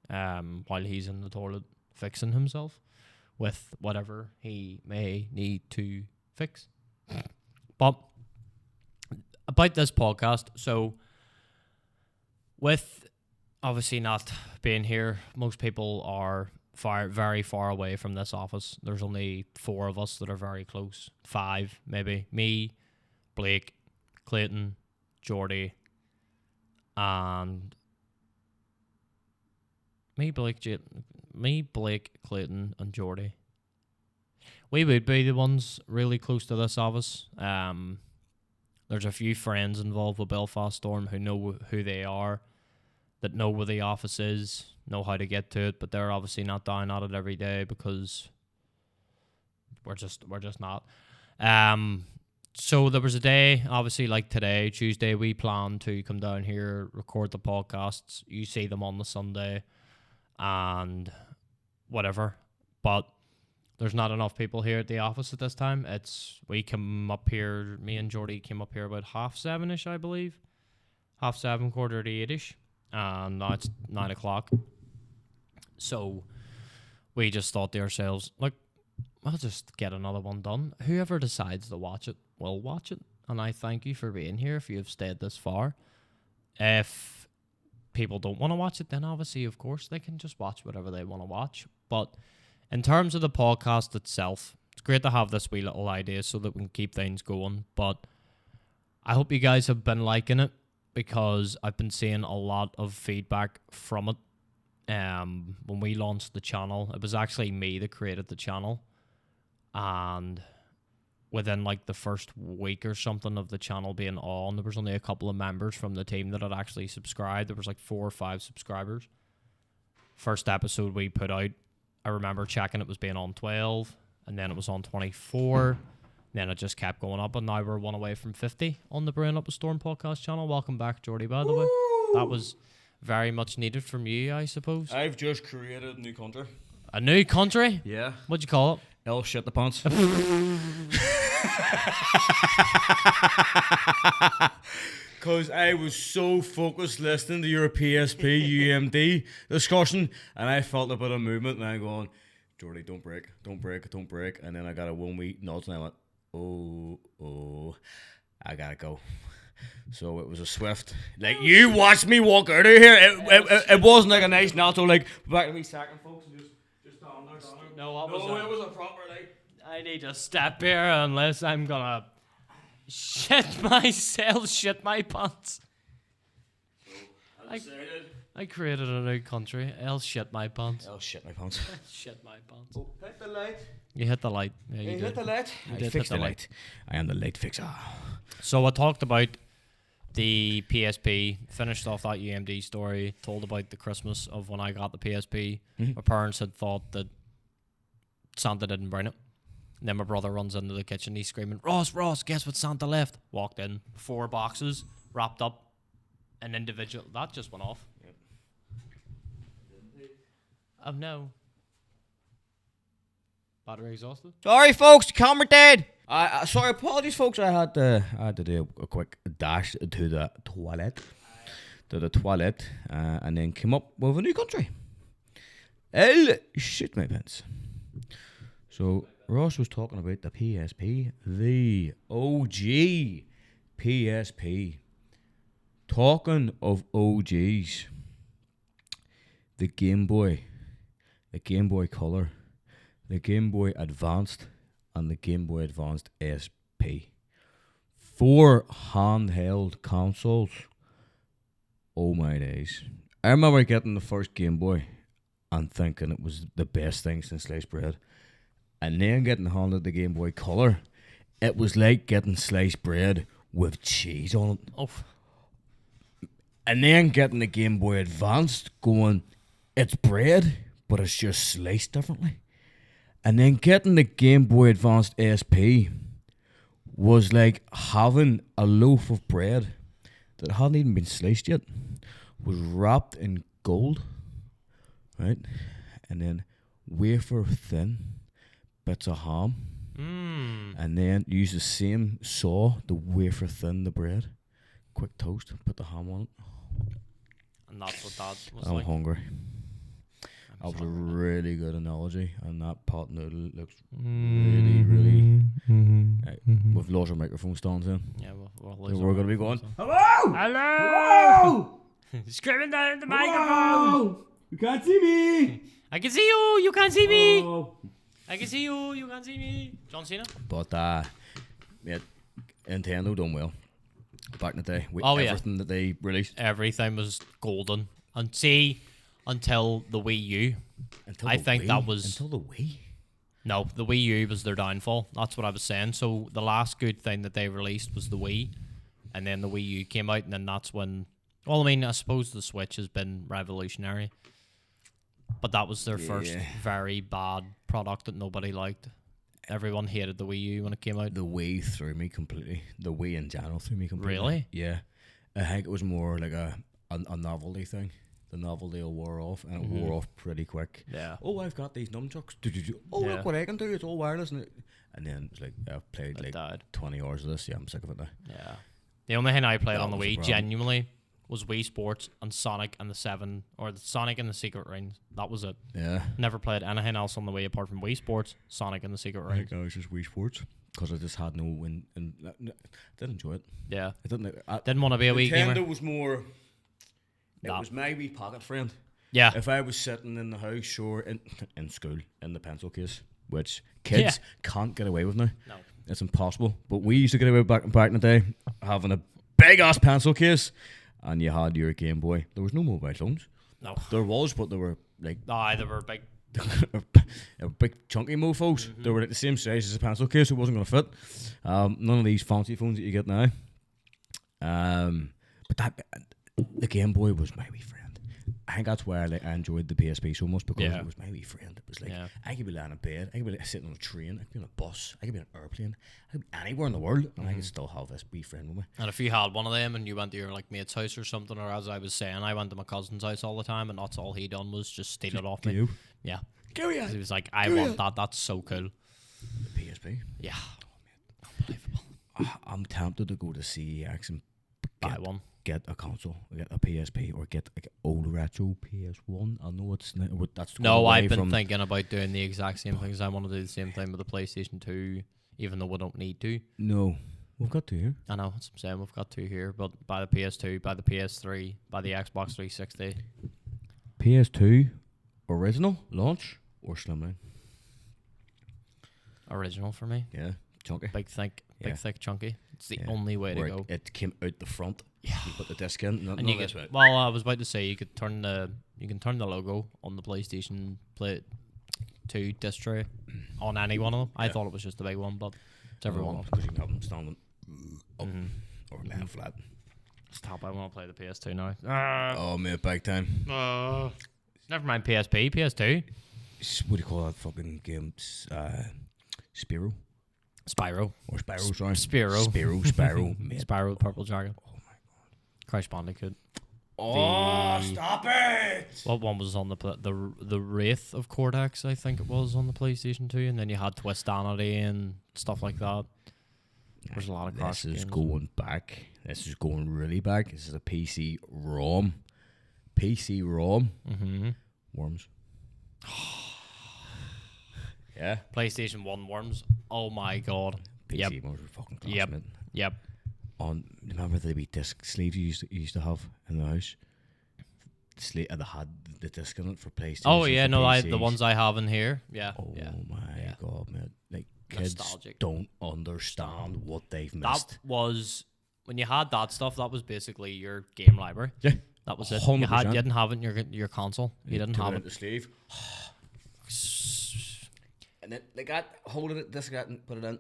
Speaker 1: while he's in the toilet fixing himself with whatever he may need to fix. But about this podcast, so with obviously not being here, most people are very far away from this office. There's only 4 of us that are very close. 5, maybe. Me, Blake, Clayton, Jordy, and Blake, Clayton, and Jordy. We would be the ones really close to this office. There's a few friends involved with Belfast Storm who know who they are, that know where the office is, know how to get to it, but they're obviously not down at it every day because we're just not. So there was a day, obviously like today, Tuesday, we planned to come down here, record the podcasts. You see them on the Sunday and whatever, but there's not enough people here at the office at this time. We come up here, me and Jordy came up here about 7:30ish, I believe. 7:30, 7:45ish. And now it's 9 o'clock. So we just thought to ourselves, look, I'll just get another one done. Whoever decides to watch it will watch it. And I thank you for being here if you've stayed this far. If people don't want to watch it, then obviously, of course, they can just watch whatever they want to watch. But in terms of the podcast itself, it's great to have this wee little idea so that we can keep things going. But I hope you guys have been liking it, because I've been seeing a lot of feedback from it. When we launched the channel, it was actually me that created the channel, and within like the first week or something of the channel being on, there was only a couple of members from the team that had actually subscribed. There was like 4 or 5 subscribers. First episode we put out, I remember checking it was being on 12, and then it was on 24. Then it just kept going up, and now we're 1 away from 50 on the Brewing Up a Storm podcast channel. Welcome back, Jordy, by the way. That was very much needed from you, I suppose.
Speaker 3: I've just created a new country.
Speaker 1: A new country?
Speaker 3: Yeah.
Speaker 1: What'd you call it?
Speaker 3: L shit the pants. Because I was so focused listening to your PSP UMD discussion, and I felt a bit of movement, and I'm going, Jordy, don't break. And then I got a 1 week nod, and I went, oh, I gotta go. So it was a swift, like, you watched me walk out of here. It wasn't like a nice natural, like, back to me second, folks, and just down there.
Speaker 1: No,
Speaker 3: it was a proper, like,
Speaker 1: I need to step here unless I'm gonna shit my pants. I created a new country. I'll shit my pants.
Speaker 3: Shit my pants.
Speaker 1: Shit my pants.
Speaker 3: Oh, hit the light.
Speaker 1: You hit the light. Yeah, you
Speaker 3: hit the light. I fixed the light. I am the light fixer.
Speaker 1: So I talked about the PSP, finished off that UMD story, told about the Christmas of when I got the PSP.
Speaker 3: Mm-hmm.
Speaker 1: My parents had thought that Santa didn't bring it. And then my brother runs into the kitchen, he's screaming, Ross, guess what Santa left? Walked in, 4 boxes, wrapped up, an individual. That just went off.
Speaker 3: Yep.
Speaker 1: Oh no. Battery exhausted?
Speaker 3: Sorry, folks, the camera dead. Sorry, apologies, folks. I had to do a quick dash to the toilet, and then came up with a new country. Shit my pants. So Ross was talking about the PSP, the OG PSP. Talking of OGs, the Game Boy Color, the Game Boy Advanced, and the Game Boy Advanced SP. 4 handheld consoles. Oh my days. I remember getting the first Game Boy and thinking it was the best thing since sliced bread. and then getting handed the Game Boy Color, it was like getting sliced bread with cheese on it.
Speaker 1: Oh.
Speaker 3: And then getting the Game Boy Advanced, going, it's bread, but it's just sliced differently. And then getting the Game Boy Advanced SP was like having a loaf of bread that hadn't even been sliced yet, was wrapped in gold, right? And then wafer thin bits of ham. And then use the same saw to wafer thin the bread. Quick toast, put the ham on it.
Speaker 1: And that's what that was
Speaker 3: I'm
Speaker 1: like.
Speaker 3: hungry. That was a really good analogy, and that pot noodle looks really. We've lost our microphone stands in.
Speaker 1: Yeah,
Speaker 3: We're going to be going.
Speaker 2: Hello!
Speaker 1: Hello!
Speaker 2: Hello!
Speaker 1: Screaming down the microphone!
Speaker 2: Hello! You can't see me!
Speaker 1: I can see you! You can't see me!
Speaker 2: Oh.
Speaker 1: I can see you! You can't see me! John Cena?
Speaker 3: But, yeah, Nintendo done well back in the day with
Speaker 1: Oh, yeah.
Speaker 3: everything that they released.
Speaker 1: Everything was golden. And see, until the Wii U.
Speaker 3: Until
Speaker 1: I
Speaker 3: the
Speaker 1: think
Speaker 3: Wii.
Speaker 1: that was...
Speaker 3: Until the Wii?
Speaker 1: No, the Wii U was their downfall. That's what I was saying. So the last good thing that they released was the Wii. And then the Wii U came out, and then that's when... Well, I mean, I suppose the Switch has been revolutionary. But that was their first very bad product that nobody liked. Everyone hated the Wii U when it came out.
Speaker 3: The Wii threw me completely. The Wii in general threw me completely.
Speaker 1: Really?
Speaker 3: Yeah. I think it was more like a novelty thing. The novelty all wore off, and it wore off pretty quick.
Speaker 1: Yeah.
Speaker 3: Oh, I've got these nunchucks. Oh,
Speaker 1: Yeah.
Speaker 3: look what I can do. It's all wireless. And then it's like, I've played
Speaker 1: It
Speaker 3: like
Speaker 1: died.
Speaker 3: 20 hours of this. Yeah, I'm sick of it now.
Speaker 1: Yeah. The only thing I played
Speaker 3: That
Speaker 1: on the
Speaker 3: was the
Speaker 1: Wii,
Speaker 3: problem.
Speaker 1: genuinely, was Wii Sports and Sonic and the Sonic and the Secret Rings. That was it.
Speaker 3: Yeah.
Speaker 1: Never played anything else on the Wii apart from Wii Sports, Sonic and the Secret
Speaker 3: I
Speaker 1: Rings.
Speaker 3: think I was just Wii Sports because I just had no win. And I didn't enjoy it.
Speaker 1: Yeah.
Speaker 3: I didn't.
Speaker 1: Didn't want to be a Wii gamer.
Speaker 3: Nintendo was more. It
Speaker 1: Nah.
Speaker 3: was my wee pocket friend.
Speaker 1: Yeah.
Speaker 3: If I was sitting in the house or in school in the pencil case, which kids can't get away with now.
Speaker 1: No.
Speaker 3: It's impossible. But we used to get away with back in the day, having a big ass pencil case, and you had your Game Boy. There was no mobile phones.
Speaker 1: No.
Speaker 3: There was, but they were like
Speaker 1: Aye, they were big.
Speaker 3: a big chunky mofos. They were like the same size as a pencil case. So it wasn't going to fit. None of these fancy phones that you get now. But the Game Boy was my wee friend. I think that's why I enjoyed the PSP so much, because it was my wee friend. It was like, I could be lying in bed, I could be sitting on a train, I could be on a bus, I could be on an airplane, I could be anywhere in the world, and I could still have this wee friend with me.
Speaker 1: And if you had one of them and you went to your like mate's house or something, or as I was saying, I went to my cousin's house all the time, and that's all he done was just steal it off me.
Speaker 3: You?
Speaker 1: Yeah.
Speaker 3: Go here.
Speaker 1: He was like, I want that. That's so cool.
Speaker 3: The PSP.
Speaker 1: Yeah. Unbelievable.
Speaker 3: I'm tempted to go to CEX and
Speaker 1: Buy one.
Speaker 3: get a console, get a PSP, or get like an old retro PS1. I know that's
Speaker 1: No,
Speaker 3: away
Speaker 1: I've been
Speaker 3: from
Speaker 1: thinking about doing the exact same things. I want to do the same thing with the PlayStation 2, even though we don't need to.
Speaker 3: No, we've got two here.
Speaker 1: I know, that's what I'm saying. We've got two here, but buy the PS2, buy the PS3, buy the Xbox 360.
Speaker 3: PS2, original launch or slimline.
Speaker 1: Original for me.
Speaker 3: Yeah, chunky.
Speaker 1: Big, thick, chunky. It's the
Speaker 3: Yeah.
Speaker 1: only way to
Speaker 3: Where
Speaker 1: go.
Speaker 3: it came out the front. Yeah. You put the disc in.
Speaker 1: And you get, well, I was about to say you can turn the logo on the PlayStation Play 2 disc tray on any one of them. I thought it was just the big one, but it's every one of them.
Speaker 3: Because you can have them standing up or laying flat.
Speaker 1: Stop! I want to play the PS2 now.
Speaker 3: Oh, mate, big time.
Speaker 1: Never mind PSP, PS2.
Speaker 3: What do you call that fucking game? Spyro?
Speaker 1: Spyro.
Speaker 3: Or Spyro, sorry.
Speaker 1: Spyro.
Speaker 3: Mate.
Speaker 1: Spyro the Purple Dragon.
Speaker 3: Oh, my God.
Speaker 1: Crash Bandicoot.
Speaker 3: Oh, stop it!
Speaker 1: What one was on the Wraith of Cortex? I think it was on the PlayStation 2, and then you had Twistanity and stuff like that. There's a lot of Crash
Speaker 3: This is
Speaker 1: games.
Speaker 3: going back. This is going really back. This is a PC ROM. PC ROM.
Speaker 1: Mm-hmm.
Speaker 3: Worms. Yeah.
Speaker 1: PlayStation 1 Worms. Oh my god.
Speaker 3: PC Worms were fucking class,
Speaker 1: Yep.
Speaker 3: mate.
Speaker 1: Yep.
Speaker 3: Remember the wee disc sleeves you used to have in the house? They had the disc in it for PlayStation.
Speaker 1: Oh yeah,
Speaker 3: for
Speaker 1: no, the
Speaker 3: PCs.
Speaker 1: ones I have in here. Yeah.
Speaker 3: Oh
Speaker 1: yeah.
Speaker 3: my god, man! Like kids
Speaker 1: Nostalgic.
Speaker 3: don't understand what they've
Speaker 1: That
Speaker 3: missed.
Speaker 1: was when you had that stuff. That was basically your game library.
Speaker 3: Yeah,
Speaker 1: That was it.
Speaker 3: 100%.
Speaker 1: You didn't have it in your console. You didn't have it.
Speaker 3: The sleeve. And then they got holding it, this got and put it in.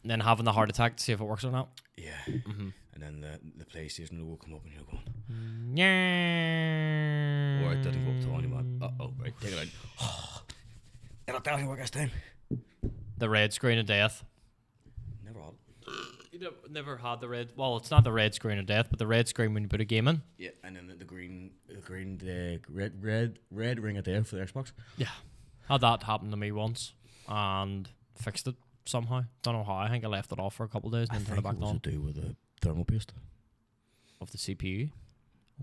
Speaker 1: And then having the heart attack to see if it works or not.
Speaker 3: Yeah.
Speaker 1: Mm-hmm.
Speaker 3: And then the PlayStation will come up and you're going,
Speaker 1: Yeah.
Speaker 3: or it didn't go up to on you, man. Right, take it out. It'll definitely work this time.
Speaker 1: The red screen of death.
Speaker 3: Never had it.
Speaker 1: You never had the red. Well, it's not the red screen of death, but the red screen when you put a game in.
Speaker 3: Yeah, and then the red ring of death for the Xbox.
Speaker 1: Yeah. Had that happen to me once and fixed it somehow. Don't know how. I think I left it off for a couple of days and then turned it back on.
Speaker 3: To do with the thermal paste
Speaker 1: Of the CPU.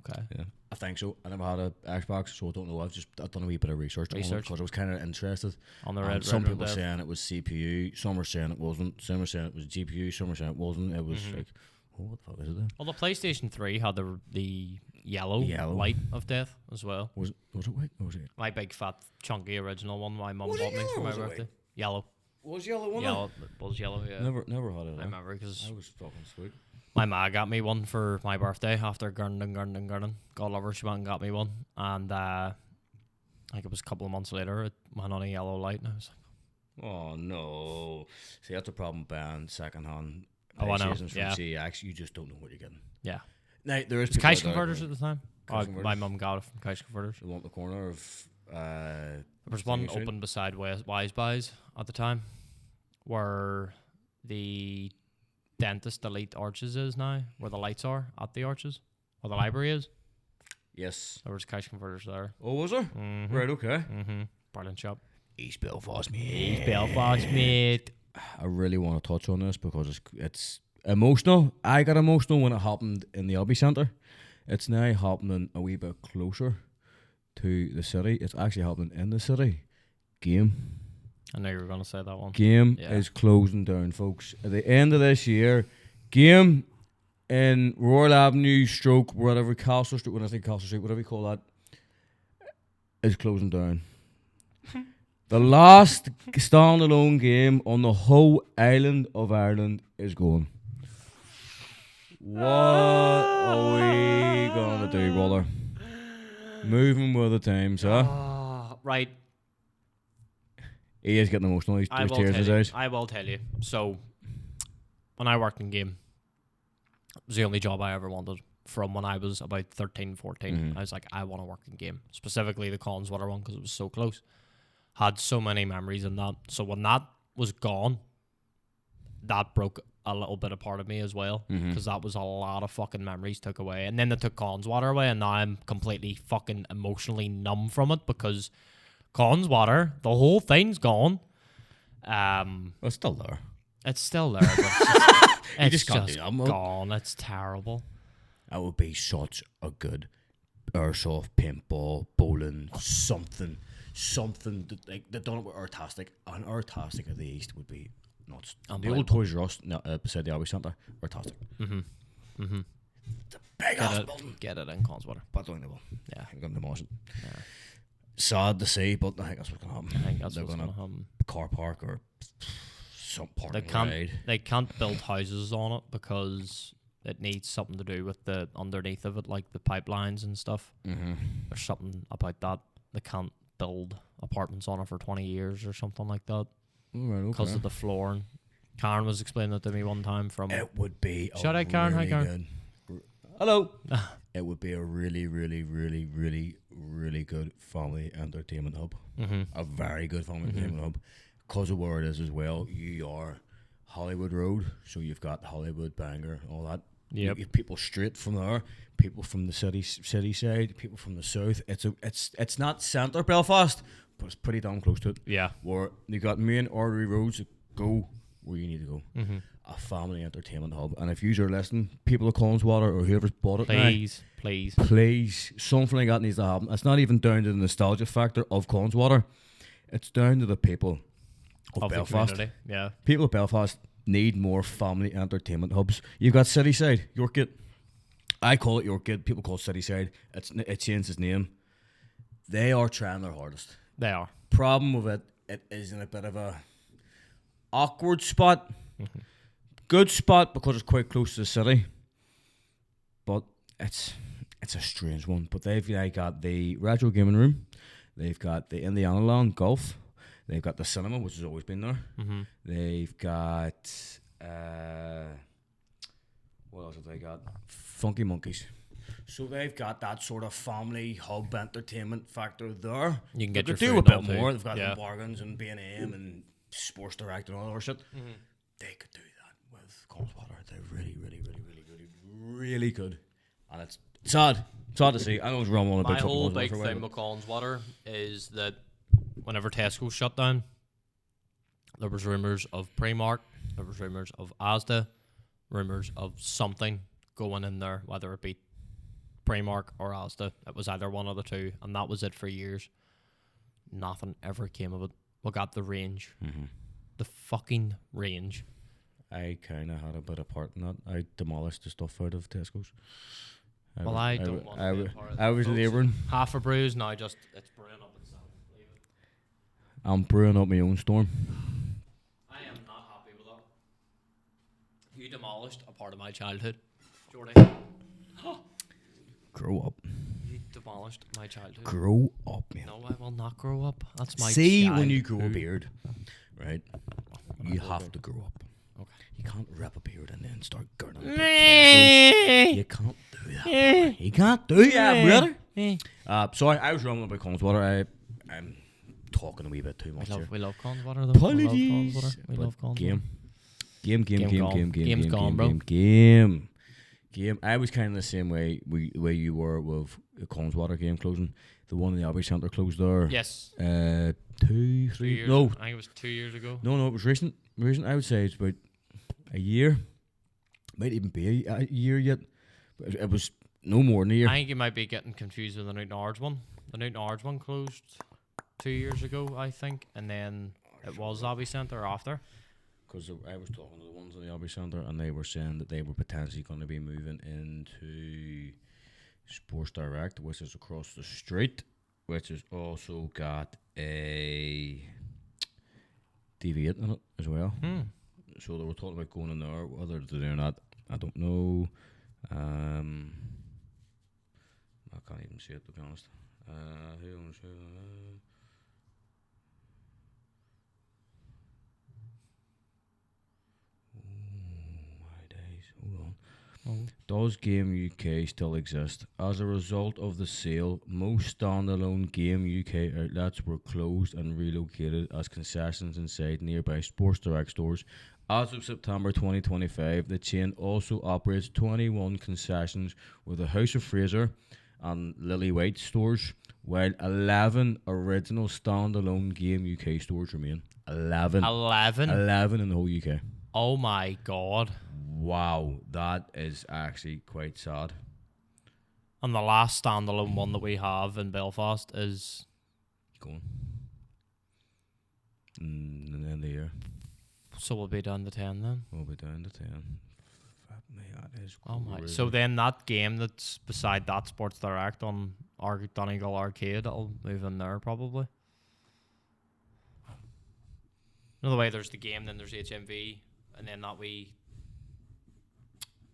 Speaker 1: Okay.
Speaker 3: Yeah, I think so. I never had a Xbox, so I don't know. I've done a wee bit of research on it because I was kind of interested.
Speaker 1: On the red.
Speaker 3: Some people were saying it was CPU. Some were saying it wasn't. Some were saying it was GPU. Some were saying it wasn't. It was like, oh, what the fuck is it then?
Speaker 1: Well, the PlayStation 3 had the yellow light of death as well.
Speaker 3: Was it white? Or was it?
Speaker 1: My big fat chunky original one my mum bought me for my birthday. Yellow.
Speaker 3: Was yellow one?
Speaker 1: Yellow. It was yellow. Yeah.
Speaker 3: Never had it.
Speaker 1: I remember because
Speaker 3: I was fucking sweet.
Speaker 1: my ma got me one for my birthday after gardening. God love her, she went and got me one, and I think it was a couple of months later it went on a yellow light, and I was like,
Speaker 3: oh no! See, that's the problem buying secondhand
Speaker 1: PlayStations
Speaker 3: from CX. You just don't know what you're getting.
Speaker 1: Yeah.
Speaker 3: Now there is
Speaker 1: Cash converters at the time. My mum got it from Cash Converters.
Speaker 3: The one at the corner of.
Speaker 1: There was one open beside Wise Buys at the time, where the Dentist Elite Arches is now, where the lights are at the arches, where the library is.
Speaker 3: Yes.
Speaker 1: There was Cash Converters there.
Speaker 3: Oh, was there?
Speaker 1: Mm-hmm.
Speaker 3: Right, okay.
Speaker 1: Mm-hmm. Brilliant shop.
Speaker 3: East Belfast, mate.
Speaker 1: East Belfast, mate.
Speaker 3: I really want to touch on this because it's emotional. I got emotional when it happened in the Abbey Centre. It's now happening a wee bit closer to the city. It's actually happening in the city. Game.
Speaker 1: I know you were going to say that one.
Speaker 3: Game is closing down, folks. At the end of this year, Game in Royal Avenue, whatever, Castle Street, when I say Castle Street, whatever you call that, is closing down. The last standalone game on the whole island of Ireland is going. What are we going to do, brother? Moving with the times, huh?
Speaker 1: Right.
Speaker 3: He is getting emotional. He's tears in his eyes.
Speaker 1: I will tell you. So, when I worked in game, it was the only job I ever wanted from when I was about 13, 14.
Speaker 3: Mm-hmm.
Speaker 1: I was like, I want to work in game. Specifically the Collinswater one because it was so close. Had so many memories in that. So when that was gone, that broke a little bit apart of me as well. Because that was a lot of fucking memories took away. And then they took Collinswater away and now I'm completely fucking emotionally numb from it because Collinswater, the whole thing's gone.
Speaker 3: It's still there.
Speaker 1: It's still there, but it's
Speaker 3: just can't
Speaker 1: just
Speaker 3: do that,
Speaker 1: gone. It's terrible.
Speaker 3: That would be such a good airsoft, paintball, bowling, something that, like they've done it with Artastic. An Artastic of the East would be nuts. The old Toys R Us beside the Abbey Centre, Artastic. The big ass building.
Speaker 1: Get it in Collinswater.
Speaker 3: But I don't think they will.
Speaker 1: Yeah.
Speaker 3: I'm going to demolish it. Yeah. Sad to say, but I think that's what's going to happen.
Speaker 1: I think that's
Speaker 3: They're
Speaker 1: what's
Speaker 3: going
Speaker 1: going to
Speaker 3: to
Speaker 1: happen.
Speaker 3: car park or some parking
Speaker 1: They can't build houses on it because it needs something to do with the underneath of it, like the pipelines and stuff. There's something about that. They can't build apartments on it for 20 years or something like that because of the flooring. Karen was explaining it to me one time from...
Speaker 3: It would be
Speaker 1: Shout out, Karen. Hi, Karen.
Speaker 3: Hello. It would be a really, really, really, really, really good family entertainment hub. A very good family entertainment hub. Because of where it is as well, you are Hollywood Road, so you've got Hollywood, Bangor, all that.
Speaker 1: Yep.
Speaker 3: You have people straight from there, people from the city side, people from the south. It's not centre Belfast, but it's pretty damn close to it.
Speaker 1: Yeah.
Speaker 3: Where you got main artery roads that go where you need to go. A family entertainment hub. And if you are listening, people of Collinswater or whoever's bought it please, something like that needs to happen. It's not even down to the nostalgia factor of Collinswater. It's down to the people of Belfast.
Speaker 1: Yeah.
Speaker 3: People of Belfast need more family entertainment hubs. You've got Cityside, Yorkgate. I call it Yorkgate. People call it Cityside. It changed its name. They are trying their hardest.
Speaker 1: They are.
Speaker 3: Problem with it is in a bit of a awkward spot. Good spot because it's quite close to the city. But it's a strange one. But they've got the retro gaming room. They've got the Indiana Land golf. They've got the cinema, which has always been there.
Speaker 1: Mm-hmm.
Speaker 3: They've got what else have they got? Funky Monkeys. So they've got that sort of family hub entertainment factor there.
Speaker 1: You can get your
Speaker 3: do
Speaker 1: food
Speaker 3: a
Speaker 1: and
Speaker 3: bit
Speaker 1: all too.
Speaker 3: more. They've got
Speaker 1: Yeah.
Speaker 3: bargains and B&M and Sports Direct and all that other shit. They could do that with Collinswater. They really could. And it's sad. It's sad to see. I know it's wrong on a
Speaker 1: My
Speaker 3: big fucking
Speaker 1: whole
Speaker 3: Collinswater
Speaker 1: big
Speaker 3: for a while,
Speaker 1: thing
Speaker 3: but-
Speaker 1: with Collinswater is that whenever Tesco shut down, there was rumours of Primark, there was rumours of Asda, rumours of something going in there, whether it be Primark or Asda. It was either one of the two, and that was it for years. Nothing ever came of it. We got the range. The fucking range.
Speaker 3: I kind of had a bit of part in that. I demolished the stuff out of Tesco's.
Speaker 1: Well, I don't want to be a part of
Speaker 3: I
Speaker 1: that,
Speaker 3: was
Speaker 1: folks.
Speaker 3: labouring.
Speaker 1: Half a Brew's now just, it's brewing up itself. Leave it.
Speaker 3: I'm brewing up my own storm.
Speaker 1: I am not happy with that. You demolished a part of my childhood, Jordy.
Speaker 3: Grow up.
Speaker 1: You demolished my childhood.
Speaker 3: Grow up, man.
Speaker 1: No, I will not grow up. That's my
Speaker 3: See,
Speaker 1: childhood.
Speaker 3: when you grow a beard, right, you have to grow up.
Speaker 1: Okay.
Speaker 3: You can't rip a beard and then start girding it. You can't do that. You can't do that, brother. Sorry, I was wrong about Collinswater. I'm talking a wee bit too much here.
Speaker 1: We love Collinswater though.
Speaker 3: Apologies.
Speaker 1: We love
Speaker 3: But
Speaker 1: Collinswater.
Speaker 3: Game. I was kind of the same way you were with the Collinswater game closing. The one in the Abbey Centre closed there.
Speaker 1: Yes.
Speaker 3: 2, 3.
Speaker 1: 2 years.
Speaker 3: No,
Speaker 1: I think it was 2 years ago.
Speaker 3: no, it was recent. I would say it's about a year. Might even be a year yet. But it was no more than a year.
Speaker 1: I think you might be getting confused with the Newton Ards one. The Newton Ards one closed 2 years ago, I think, and then it was Abbey Centre after.
Speaker 3: Because I was talking to the ones in the Abbey Centre and they were saying that they were potentially going to be moving into Sports Direct, which is across the street, which has also got a TV8 in it as well. So they were talking about going in there. Whether they're doing that, I don't know. I can't even see it, to be honest. Who owns who? Hold on. Does Game UK still exist? As a result of the sale, most standalone Game UK outlets were closed and relocated as concessions inside nearby Sports Direct stores. As of September 2025, the chain also operates 21 concessions with the House of Fraser and Lily White stores, while 11 original standalone Game UK stores remain. 11. 11 in the whole UK.
Speaker 1: Oh my god.
Speaker 3: Wow, that is actually quite sad.
Speaker 1: And the last standalone one that we have in Belfast is
Speaker 3: Go on. And the end of the year,
Speaker 1: so we'll be down to 10 then.
Speaker 3: we'll be down to 10. Fuck me, that is
Speaker 1: Oh my!
Speaker 3: crazy.
Speaker 1: So then that game that's beside that Sports Direct on our Donegal Arcade, it'll move in there probably. Another way, there's the game, then there's HMV, and then that wee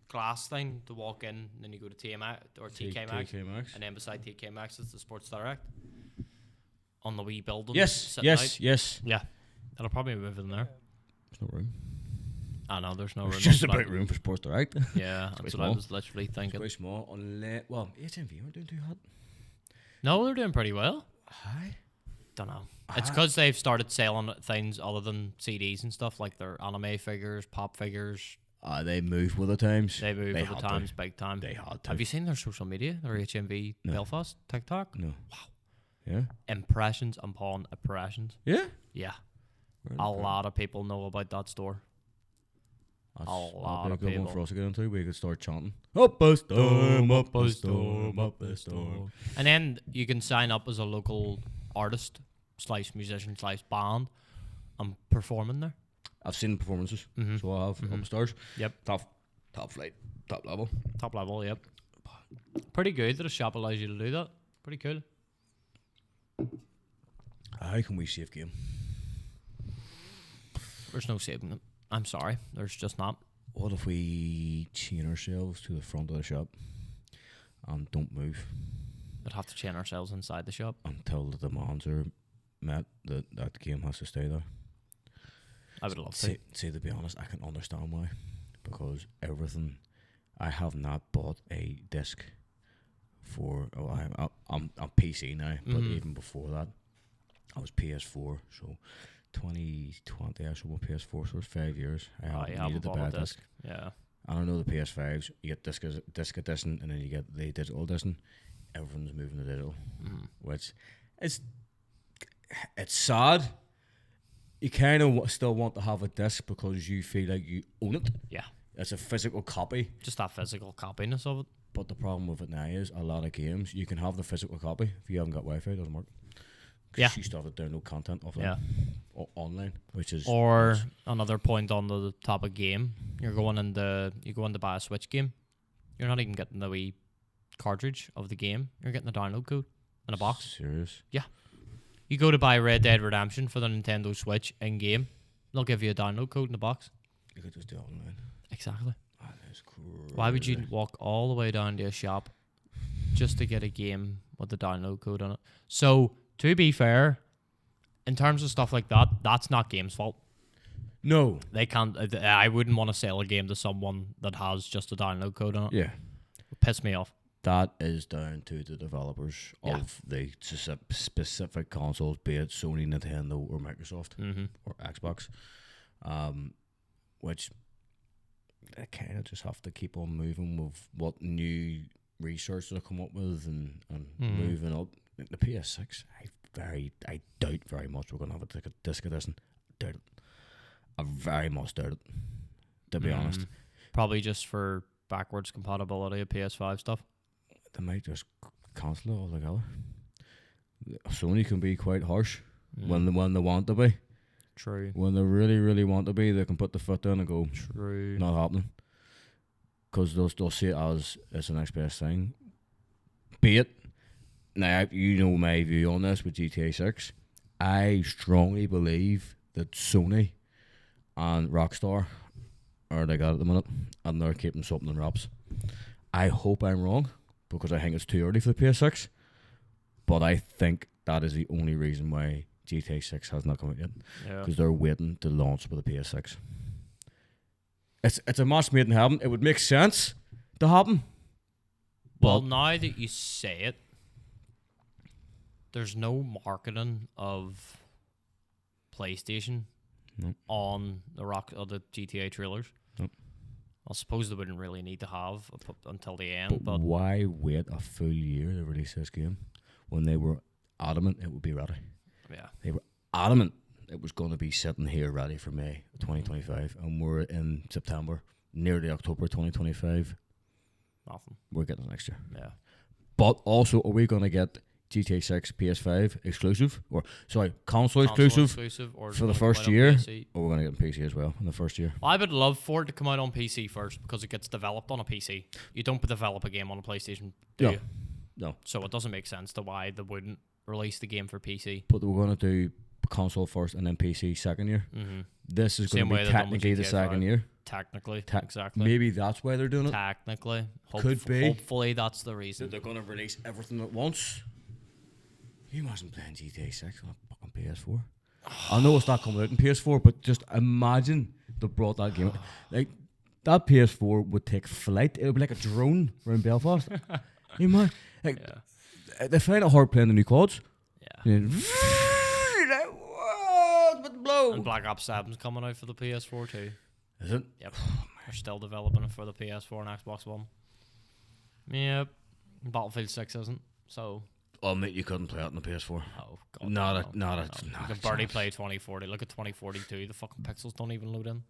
Speaker 1: glass thing to walk in, and then you go to TMX or TK Maxx,
Speaker 3: TK
Speaker 1: and then beside TK Maxx is the Sports Direct on the wee building.
Speaker 3: Yes,
Speaker 1: sitting
Speaker 3: yes,
Speaker 1: out.
Speaker 3: yes.
Speaker 1: Yeah, it'll probably move in there.
Speaker 3: There's no room.
Speaker 1: I know there's no room.
Speaker 3: There's just
Speaker 1: but
Speaker 3: about room for Sports Direct.
Speaker 1: Yeah,
Speaker 3: It's
Speaker 1: that's
Speaker 3: quite
Speaker 1: what I
Speaker 3: small.
Speaker 1: was literally
Speaker 3: It's
Speaker 1: thinking.
Speaker 3: quite small, unless, well, HMV aren't doing too hot.
Speaker 1: No, they're doing pretty well.
Speaker 3: Hi.
Speaker 1: Don't know. It's because they've started selling things other than CDs and stuff, like their anime figures, pop figures.
Speaker 3: They move with the times.
Speaker 1: They move with the
Speaker 3: had to.
Speaker 1: times big time.
Speaker 3: They had to.
Speaker 1: Have you seen their social media? Their HMV
Speaker 3: No.
Speaker 1: Belfast TikTok?
Speaker 3: No. Wow. Yeah?
Speaker 1: Impressions upon impressions.
Speaker 3: Yeah?
Speaker 1: Yeah.
Speaker 3: Right,
Speaker 1: A
Speaker 3: okay.
Speaker 1: lot of people know about that store.
Speaker 3: That's
Speaker 1: A lot
Speaker 3: that'd
Speaker 1: of
Speaker 3: be a good one
Speaker 1: people.
Speaker 3: for us to get into. We could start chanting. Up a storm, up a storm, up a storm.
Speaker 1: And then you can sign up as a local artist / musician / band and performing there.
Speaker 3: I've seen performances,
Speaker 1: Mhm.
Speaker 3: so I have
Speaker 1: Mhm.
Speaker 3: upstairs.
Speaker 1: Yep.
Speaker 3: Top flight, top level.
Speaker 1: Top level, yep. Pretty good that a shop allows you to do that. Pretty cool.
Speaker 3: How can we save game?
Speaker 1: There's no saving them. I'm sorry. There's just not.
Speaker 3: What if we chain ourselves to the front of the shop and don't move
Speaker 1: We'd have to chain ourselves inside the shop.
Speaker 3: until the demands are Matt, that game has to stay there.
Speaker 1: I would love to.
Speaker 3: See, to be honest, I can understand why. Because everything, I have not bought a disc for. I'm PC now, but even before that, I was PS4. So 2020, I sold my PS4, so it's 5 years. I haven't needed to buy a disc.
Speaker 1: Yeah.
Speaker 3: I don't know the PS5s. You get disc edition, and then you get the digital edition. Everyone's moving to digital, which it's sad. You kind of still want to have a disc because you feel like you own it.
Speaker 1: Yeah.
Speaker 3: It's a physical copy.
Speaker 1: Just that physical copiness of it.
Speaker 3: But the problem with it now is a lot of games, you can have the physical copy. If you haven't got Wi-Fi, it doesn't work.
Speaker 1: Yeah.
Speaker 3: You still have to download content off online, which is...
Speaker 1: Or another point on the topic game, you go in to buy a Switch game, you're not even getting the wee cartridge of the game. You're getting the download code in a box.
Speaker 3: Serious?
Speaker 1: Yeah. You go to buy Red Dead Redemption for the Nintendo Switch in-game, they'll give you a download code in the box.
Speaker 3: You could just do it online.
Speaker 1: Exactly.
Speaker 3: That is crazy.
Speaker 1: Why would you walk all the way down to a shop just to get a game with the download code on it? So, to be fair, in terms of stuff like that, that's not game's fault.
Speaker 3: No.
Speaker 1: They can't. I wouldn't want to sell a game to someone that has just a download code on it.
Speaker 3: Yeah.
Speaker 1: It piss me off.
Speaker 3: That is down to the developers of the specific consoles, be it Sony, Nintendo, or Microsoft, or Xbox, which they kind of just have to keep on moving with what new research they'll come up with and moving up. The PS6, I doubt very much we're going to have a disc edition. Doubt it. I very much doubt it, to be honest.
Speaker 1: Probably just for backwards compatibility of PS5 stuff.
Speaker 3: They might just cancel it altogether. Sony can be quite harsh when they want to be.
Speaker 1: True.
Speaker 3: When they really, really want to be, they can put the foot down and go,
Speaker 1: true,
Speaker 3: not happening. Because they'll see it as it's the next best thing. Be it. Now, you know my view on this with GTA 6. I strongly believe that Sony and Rockstar are like that at the minute, and they're keeping something in wraps. I hope I'm wrong, because I think it's too early for the PS6. But I think that is the only reason why GTA 6 has not come out yet. Because they're waiting to launch with the PS6. It's a match made in heaven. It would make sense to happen.
Speaker 1: Well, now that you say it, there's no marketing of PlayStation on the GTA trailers. Nope. I suppose they wouldn't really need to have until the end. But
Speaker 3: why wait a full year to release this game when they were adamant it would be ready?
Speaker 1: Yeah.
Speaker 3: They were adamant it was going to be sitting here ready for May 2025, and we're in September, nearly October 2025.
Speaker 1: Nothing.
Speaker 3: We're getting it next year.
Speaker 1: Yeah.
Speaker 3: But also, are we going to get GTA 6 PS5 exclusive, or console exclusive
Speaker 1: or
Speaker 3: for the first year, or we're going to get on PC as well in the first year?
Speaker 1: I would love for it to come out on PC first, because it gets developed on a PC. You don't develop a game on a PlayStation, do you?
Speaker 3: No.
Speaker 1: So it doesn't make sense to why they wouldn't release the game for PC.
Speaker 3: But we're going to do console first and then PC second year. This is going to be technically the second year.
Speaker 1: Technically, exactly.
Speaker 3: Maybe that's why they're doing it.
Speaker 1: Technically.
Speaker 3: Could be.
Speaker 1: Hopefully that's the reason.
Speaker 3: They're going to release everything at once. You imagine playing GTA 6 on a fucking PS4? I know it's not coming out in PS4, but just imagine they brought that game. Like, that PS4 would take flight. It would be like a drone around Belfast. You imagine? Like, they find it hard playing the new quads.
Speaker 1: Yeah.
Speaker 3: Blow.
Speaker 1: And Black Ops 7's coming out for the PS4 too.
Speaker 3: Is it?
Speaker 1: Yep. They're still developing it for the PS4 and Xbox One. Yep. Battlefield 6 isn't, so...
Speaker 3: Oh, mate, you couldn't play it on the PS4.
Speaker 1: Oh, God.
Speaker 3: You
Speaker 1: can barely play 2040. Look at 2042. The fucking pixels don't even load in.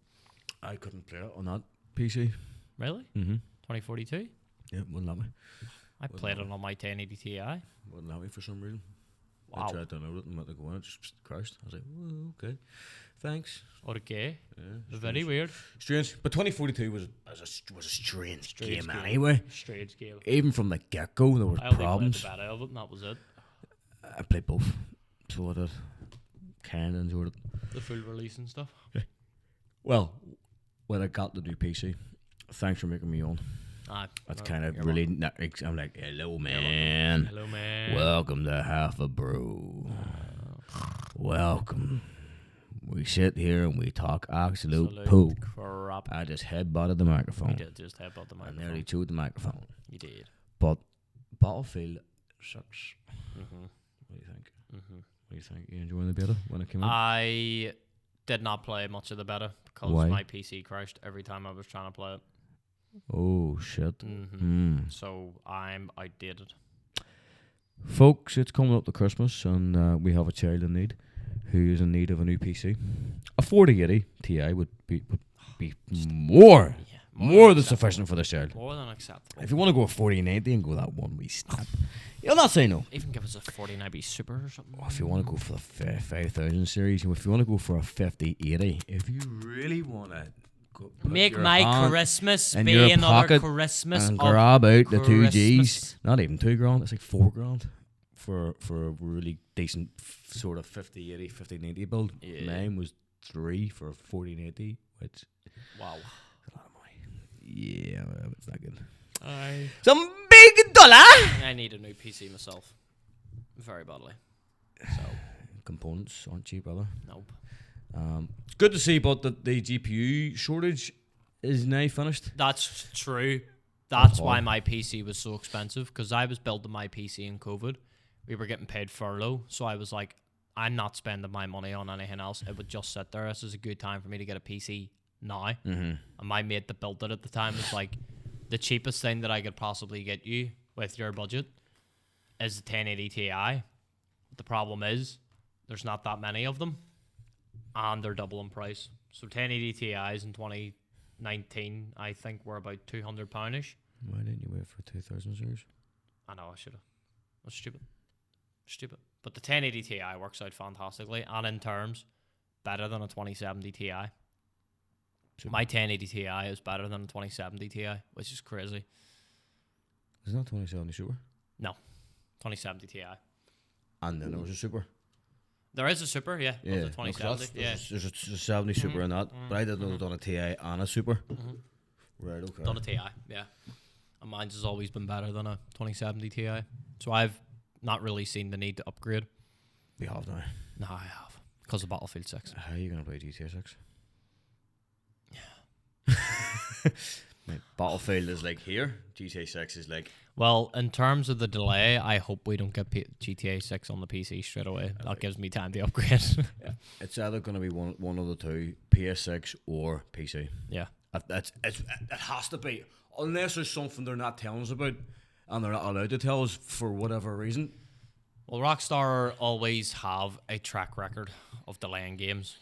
Speaker 3: I couldn't play it on that PC.
Speaker 1: Really? 2042?
Speaker 3: Yeah, wouldn't let me.
Speaker 1: I played it on my 1080 Ti.
Speaker 3: Wouldn't let me for some reason.
Speaker 1: Wow.
Speaker 3: I tried to download it and went to go on it, just crashed. I was like, oh, okay, thanks.
Speaker 1: Okay.
Speaker 3: Yeah,
Speaker 1: very weird.
Speaker 3: Strange. But 2042 was a strange game anyway.
Speaker 1: Strange game.
Speaker 3: Even from the get-go, there was problems.
Speaker 1: I only played the beta of it, and that was it.
Speaker 3: I played both. So I did. Kind of enjoyed it.
Speaker 1: The full release and stuff.
Speaker 3: Yeah. Well, when I got the new PC, thanks for making me on. That's kind of really... I'm like, hello, man.
Speaker 1: Hello, man.
Speaker 3: Welcome to Half a Brew. Welcome. We sit here and we talk absolute poo.
Speaker 1: Crap.
Speaker 3: I just headbutted the microphone.
Speaker 1: You did just headbutt the
Speaker 3: I
Speaker 1: microphone.
Speaker 3: nearly chewed the microphone.
Speaker 1: You did.
Speaker 3: But Battlefield 6.
Speaker 1: Mm-hmm.
Speaker 3: What do you think?
Speaker 1: Mm-hmm.
Speaker 3: What do you think? You enjoying the beta when it came out?
Speaker 1: I did not play much of the beta because
Speaker 3: Why?
Speaker 1: my PC crashed every time I was trying to play it.
Speaker 3: Oh, shit.
Speaker 1: Mm-hmm. So I'm outdated.
Speaker 3: Folks, it's coming up to Christmas and we have a child in need who is in need of a new PC. A 4080 Ti would be more than sufficient for this child.
Speaker 1: More than acceptable.
Speaker 3: If you want to go a 4090 and go that one wee step, you'll not say no.
Speaker 1: Even give us a 4090 Super or something.
Speaker 3: Or if you want to go for the 5000 series, if you want to go for a 5080, if you really want to
Speaker 1: make my Christmas
Speaker 3: in
Speaker 1: be
Speaker 3: your
Speaker 1: another
Speaker 3: pocket
Speaker 1: Christmas
Speaker 3: and
Speaker 1: of
Speaker 3: grab out the two
Speaker 1: Christmas.
Speaker 3: Gs. Not even $2,000. It's like $4,000 for a really decent sort of 5080, 5090 build.
Speaker 1: Yeah.
Speaker 3: Mine was $3 for a 4080, which
Speaker 1: Wow.
Speaker 3: is a lot of money. Yeah, well, it's not good.
Speaker 1: I
Speaker 3: Some big dollar.
Speaker 1: need a new PC myself. Very badly. So
Speaker 3: Components aren't cheap, brother.
Speaker 1: nope.
Speaker 3: It's good to see, but the GPU shortage is now finished.
Speaker 1: That's true. That's
Speaker 3: Oh.
Speaker 1: why my PC was so expensive, because I was building my PC in COVID. We were getting paid furlough, so I was like, I'm not spending my money on anything else. It would just sit there. This is a good time for me to get a PC now.
Speaker 3: Mm-hmm.
Speaker 1: And my mate that built it at the time was like, the cheapest thing that I could possibly get you with your budget is the 1080 Ti. The problem is, there's not that many of them, and they're double in price. So 1080 Ti's in 2019, I think, were about £200-ish.
Speaker 3: Why didn't you wait for 2000 series?
Speaker 1: I know, I should have. That's stupid. Stupid. But the 1080 Ti works out fantastically, and in terms, better than a 2070 Ti.
Speaker 3: Super.
Speaker 1: My 1080 Ti is better than a 2070 Ti, which is crazy.
Speaker 3: Is that 2070 Super?
Speaker 1: 2070 Ti.
Speaker 3: And then there was a Super.
Speaker 1: There is a Super, yeah.
Speaker 3: Yeah,
Speaker 1: Of the 2070, yeah.
Speaker 3: There's a 70 Super in that, but I didn't know they'd done a TI and a Super. Right, okay.
Speaker 1: Done a Ti, yeah. And mine's has always been better than a 2070 Ti. So I've not really seen the need to upgrade.
Speaker 3: We have now.
Speaker 1: No, I have. Because of Battlefield 6.
Speaker 3: How are you going to play GTA 6? Yeah. Mate, Battlefield is like here. GTA 6 is like...
Speaker 1: Well, in terms of the delay, I hope we don't get GTA 6 on the PC straight away. That gives me time to upgrade.
Speaker 3: Yeah. It's either going to be one of the two, PS6 or PC.
Speaker 1: Yeah.
Speaker 3: It has to be. Unless there's something they're not telling us about and they're not allowed to tell us for whatever reason.
Speaker 1: Well, Rockstar always have a track record of delaying games.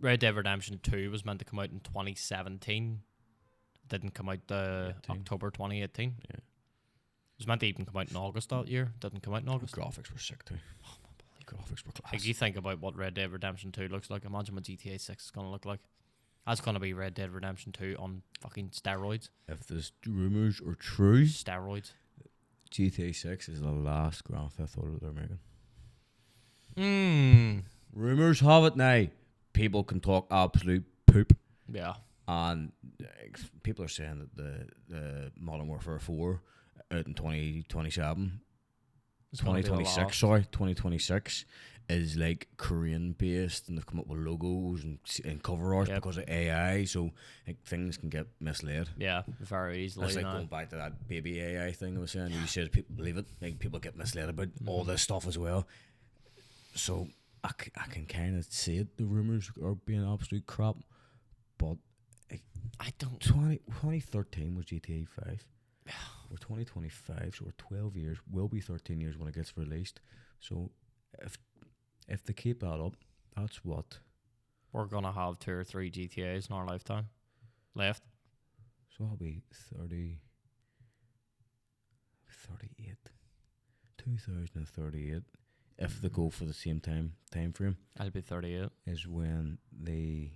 Speaker 1: Red Dead Redemption 2 was meant to come out in 2017. Didn't come out October 2018.
Speaker 3: Yeah.
Speaker 1: It was meant to even come out in August that year. Didn't come out in August.
Speaker 3: Graphics were sick too. Oh, my graphics were class.
Speaker 1: Like, you think about what Red Dead Redemption 2 looks like. Imagine what GTA 6 is going to look like. That's going to be Red Dead Redemption 2 on fucking steroids.
Speaker 3: If the rumours are true,
Speaker 1: Steroids.
Speaker 3: GTA 6 is the last Grand Theft Auto they're
Speaker 1: Hmm.
Speaker 3: making. Rumours have it now. People can talk absolute poop.
Speaker 1: Yeah.
Speaker 3: And people are saying that the Modern Warfare 4 out in 2027, 2026 is like Korean based, and they've come up with logos and cover art because of AI, so like, things can get misled.
Speaker 1: Yeah, very easily.
Speaker 3: It's like
Speaker 1: now.
Speaker 3: going back to that baby AI thing I was saying. You said people believe it, like people get misled about all this stuff as well. So I can kind of see it. The rumors are being absolute crap, but
Speaker 1: I don't.
Speaker 3: 2013 was GTA 5. We're 2025, so we're 12 years. Will be 13 years when it gets released. So if they keep that up, that's what
Speaker 1: We're gonna have 2 or 3 GTAs in our lifetime left.
Speaker 3: So I'll be 38. 2038. If they go for the same time frame,
Speaker 1: I'll be 38.
Speaker 3: is when the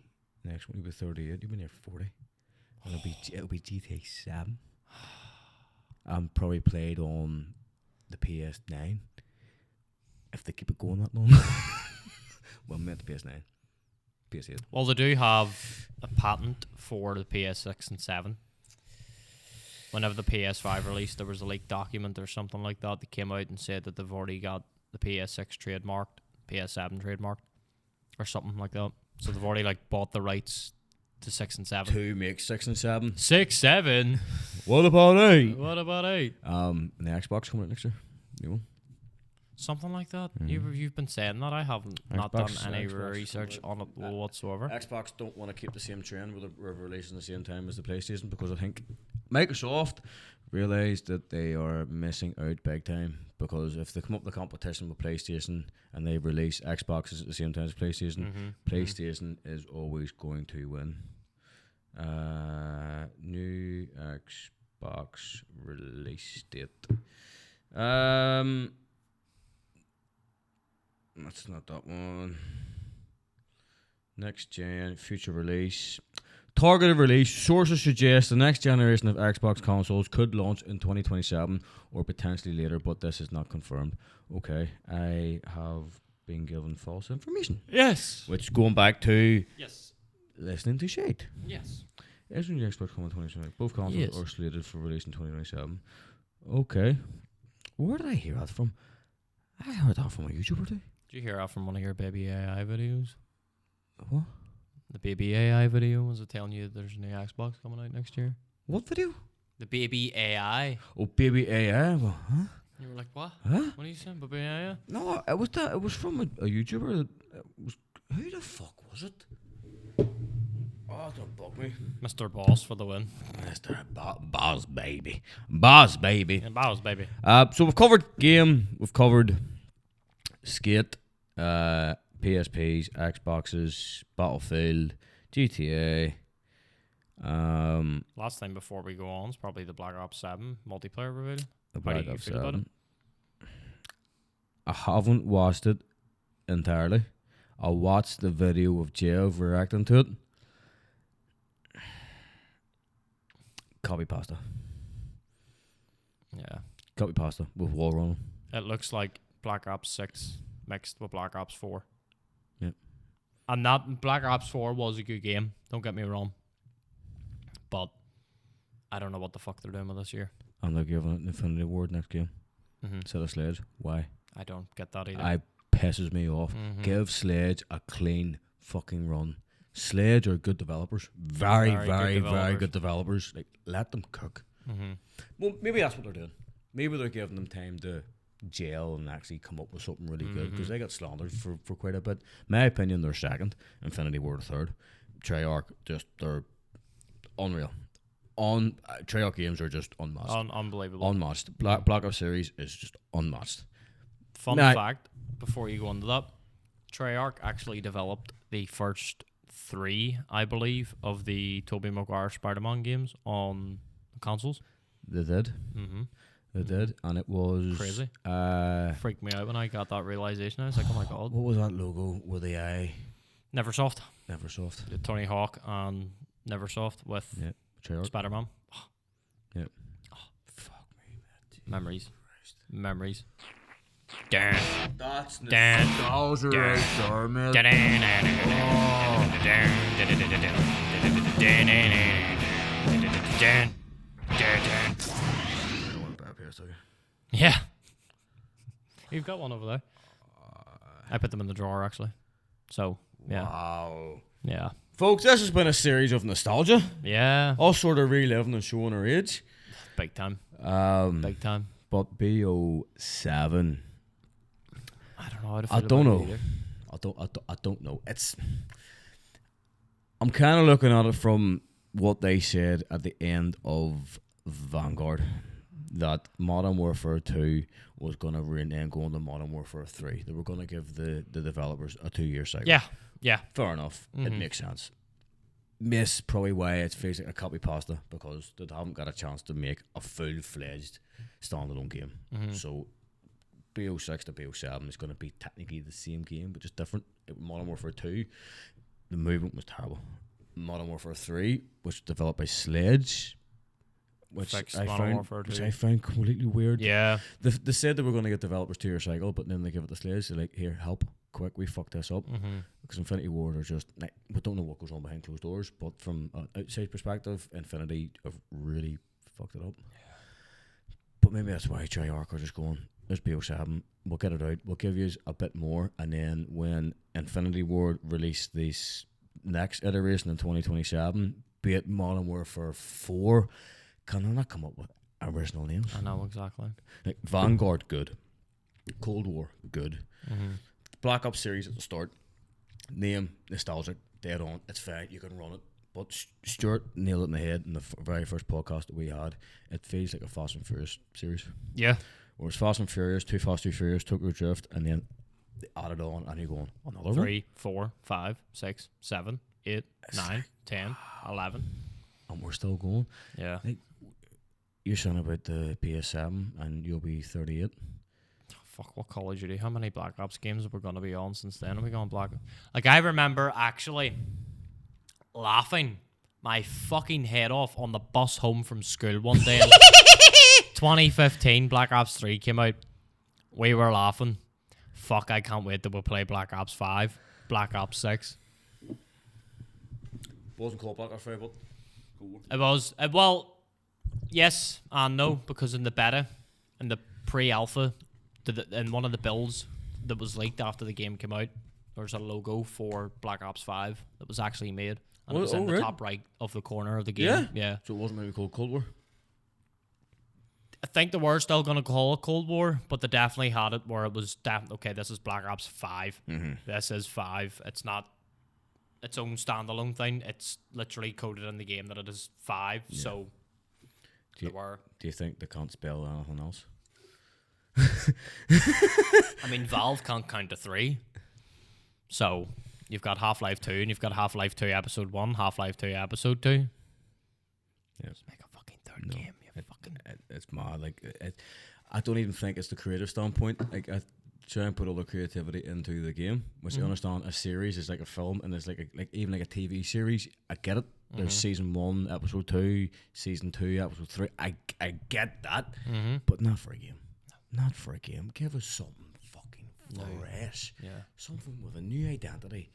Speaker 3: next one will be 38. You've been here 40. And it'll be GTA 7. I'm probably played on the PS9. If they keep it going that long. Well, I meant the PS9. PS8.
Speaker 1: Well, they do have a patent for the PS6 and 7. Whenever the PS5 released, there was a leaked document or something like that that came out and said that they've already got the PS6 trademarked PS7 trademark or something like that. So they've already like bought the rights to 6 and 7.
Speaker 3: To make 6 and 7.
Speaker 1: 6, 7.
Speaker 3: What about 8?
Speaker 1: What about 8?
Speaker 3: And the Xbox coming out next year. New one.
Speaker 1: Something like that. You've been saying that. I haven't not done any research on it whatsoever.
Speaker 3: Xbox don't want to keep the same trend with releasing the same time as the PlayStation, because I think Microsoft realised that they are missing out big time, because if they come up with a competition with PlayStation and they release Xboxes at the same time as PlayStation, PlayStation is always going to win. New Xbox release date. That's not that one. Next gen, future release. Targeted release. Sources suggest the next generation of Xbox consoles could launch in 2027 or potentially later, but this is not confirmed. Okay, I have been given false information.
Speaker 1: Yes.
Speaker 3: Which, going back to listening to shit.
Speaker 1: Yes.
Speaker 3: Isn't the Xbox coming in 2027? Both consoles are slated for release in 2027. Okay. Where did I hear that from? I heard that from a YouTuber too.
Speaker 1: Did you hear that from one of your baby AI videos?
Speaker 3: What?
Speaker 1: The baby AI video, was it telling you there's a new Xbox coming out next year?
Speaker 3: What video?
Speaker 1: The baby AI.
Speaker 3: Oh, baby AI. Well, huh?
Speaker 1: You were like, what?
Speaker 3: Huh?
Speaker 1: What are you saying, baby AI?
Speaker 3: No, it was that. It was from a YouTuber. It was, who the fuck was it? Oh, don't bug me.
Speaker 1: Mr. Boss for the win.
Speaker 3: Mr. Boss baby. Boss baby.
Speaker 1: Yeah, Boss baby.
Speaker 3: So we've covered game. We've covered Skate. PSPs, Xboxes, Battlefield, GTA.
Speaker 1: Last time before we go on is probably the Black Ops 7 multiplayer review.
Speaker 3: The
Speaker 1: How do
Speaker 3: Black
Speaker 1: you
Speaker 3: Ops
Speaker 1: feel about it?
Speaker 3: 7. I haven't watched it entirely. I watched the video of Jeff reacting to it. Copy pasta.
Speaker 1: Yeah.
Speaker 3: Copy pasta with war on.
Speaker 1: It looks like Black Ops 6 mixed with Black Ops 4.
Speaker 3: Yeah.
Speaker 1: And that Black Ops 4 was a good game, don't get me wrong. But I don't know what the fuck they're doing with this year.
Speaker 3: And they're giving it an Infinity Award next game. Instead of Sledge. Why?
Speaker 1: I don't get that either.
Speaker 3: It pisses me off. Give Sledge a clean fucking run. Sledge are good developers. Very good developers. Like, let them cook. Well, maybe that's what they're doing. Maybe they're giving them time to gel and actually come up with something really good, because they got slandered for quite a bit. My opinion, they're second. Infinity Ward third. Treyarch, they're unreal. Treyarch games are just unmatched.
Speaker 1: Unbelievable.
Speaker 3: Unmatched. Black Ops series is just unmatched.
Speaker 1: Fun fact, before you go into that, Treyarch actually developed the first 3, I believe, of the Tobey Maguire Spider-Man games on consoles.
Speaker 3: They did. They did, and it was
Speaker 1: crazy. Freaked me out when I got that realization. I was like, oh my god.
Speaker 3: What was that logo with the eye?
Speaker 1: Neversoft.
Speaker 3: Neversoft.
Speaker 1: Tony Hawk and Neversoft with
Speaker 3: Treyarch.
Speaker 1: Spider-Man.
Speaker 3: Yeah.
Speaker 1: Oh,
Speaker 3: fuck me, man.
Speaker 1: Memories. Memories. Dan.
Speaker 3: That's
Speaker 1: Dan.
Speaker 3: nostalgia right there, man.
Speaker 1: Yeah. You've got one over there. I put them in the drawer, actually. So, yeah.
Speaker 3: Wow.
Speaker 1: Yeah.
Speaker 3: Folks, this has been a series of nostalgia.
Speaker 1: Yeah.
Speaker 3: All sort of reliving and showing our age.
Speaker 1: Big time. Big time.
Speaker 3: But BO7.
Speaker 1: I don't know how to feel
Speaker 3: I don't
Speaker 1: about
Speaker 3: know.
Speaker 1: it either.
Speaker 3: I don't know. I'm kind of looking at it from what they said at the end of Vanguard, that Modern Warfare 2 was going to then go into Modern Warfare 3. They were going to give the developers a 2-year cycle.
Speaker 1: Yeah. Yeah.
Speaker 3: Fair enough. It makes sense. Miss probably why it feels like a copy pasta, because they haven't got a chance to make a full-fledged standalone game. So BO6 to BO7 is going to be technically the same game, but just different. Modern Warfare 2, the movement was terrible. Modern Warfare 3, which was developed by Sledge, which I found completely weird.
Speaker 1: Yeah.
Speaker 3: They said they were going to get developers 2-year cycle, but then they give it to Sledge. They're like, here, help, quick, we fucked this up. Because Infinity Ward are just, like, we don't know what goes on behind closed doors, but from an outside perspective, Infinity have really fucked it up. But maybe that's why Treyarch are just going, there's BO7. We'll get it out. We'll give you a bit more, and then when Infinity Ward release this next iteration in 2027, be it Modern Warfare 4, can they not come up with original names?
Speaker 1: I know exactly.
Speaker 3: Like Vanguard, good. Cold War, good.
Speaker 1: Mm-hmm.
Speaker 3: Black Ops series at the start, name nostalgic, dead on. It's fine, you can run it. But Stuart nailed it in the head in the very first podcast that we had. It feels like a Fast and Furious series.
Speaker 1: Yeah.
Speaker 3: Whereas Fast and Furious, Too Fast, Too Furious, Tokyo Drift, and then they added on, and you're going, another
Speaker 1: 3, 4, 5, 6, 7, 8, 9, 10, 11.
Speaker 3: And we're still going.
Speaker 1: Yeah.
Speaker 3: Like, you're saying about the PS7, and you'll be 38.
Speaker 1: Fuck, what Call of Duty? How many Black Ops games are we going to be on since then? Are we going Black Ops? Like, I remember actually laughing my fucking head off on the bus home from school one day. 2015, Black Ops 3 came out. We were laughing. Fuck, I can't wait till we play Black Ops 5, Black Ops 6.
Speaker 3: Wasn't called Black Ops 5, but cool.
Speaker 1: It was, well, yes and no, because in the beta, in the pre-alpha, in one of the builds that was leaked after the game came out, there's a logo for Black Ops 5 that was actually made. And it was in the top right of the corner of the game. Yeah.
Speaker 3: So it wasn't maybe called Cold War?
Speaker 1: I think they were still going to call it Cold War, but they definitely had it where it was okay, this is Black Ops 5.
Speaker 3: Mm-hmm.
Speaker 1: This is 5. It's not its own standalone thing. It's literally coded in the game that it is 5. Yeah. So
Speaker 3: do you think they can't spell anything else?
Speaker 1: I mean, Valve can't count to 3. So you've got Half-Life 2 and you've got Half-Life 2 Episode 1, Half-Life 2 Episode 2.
Speaker 3: Yeah.
Speaker 1: Just make a fucking third game.
Speaker 3: It's mad. Like, I don't even think it's the creative standpoint. Like, I try and put all the creativity into the game, which I understand a series is like a film, and it's like even like a TV series. I get it. There's season 1, episode 2, season 2, episode 3. I get that, but not for a game. Not for a game. Give us something fucking fresh. Yeah. Something with a new identity.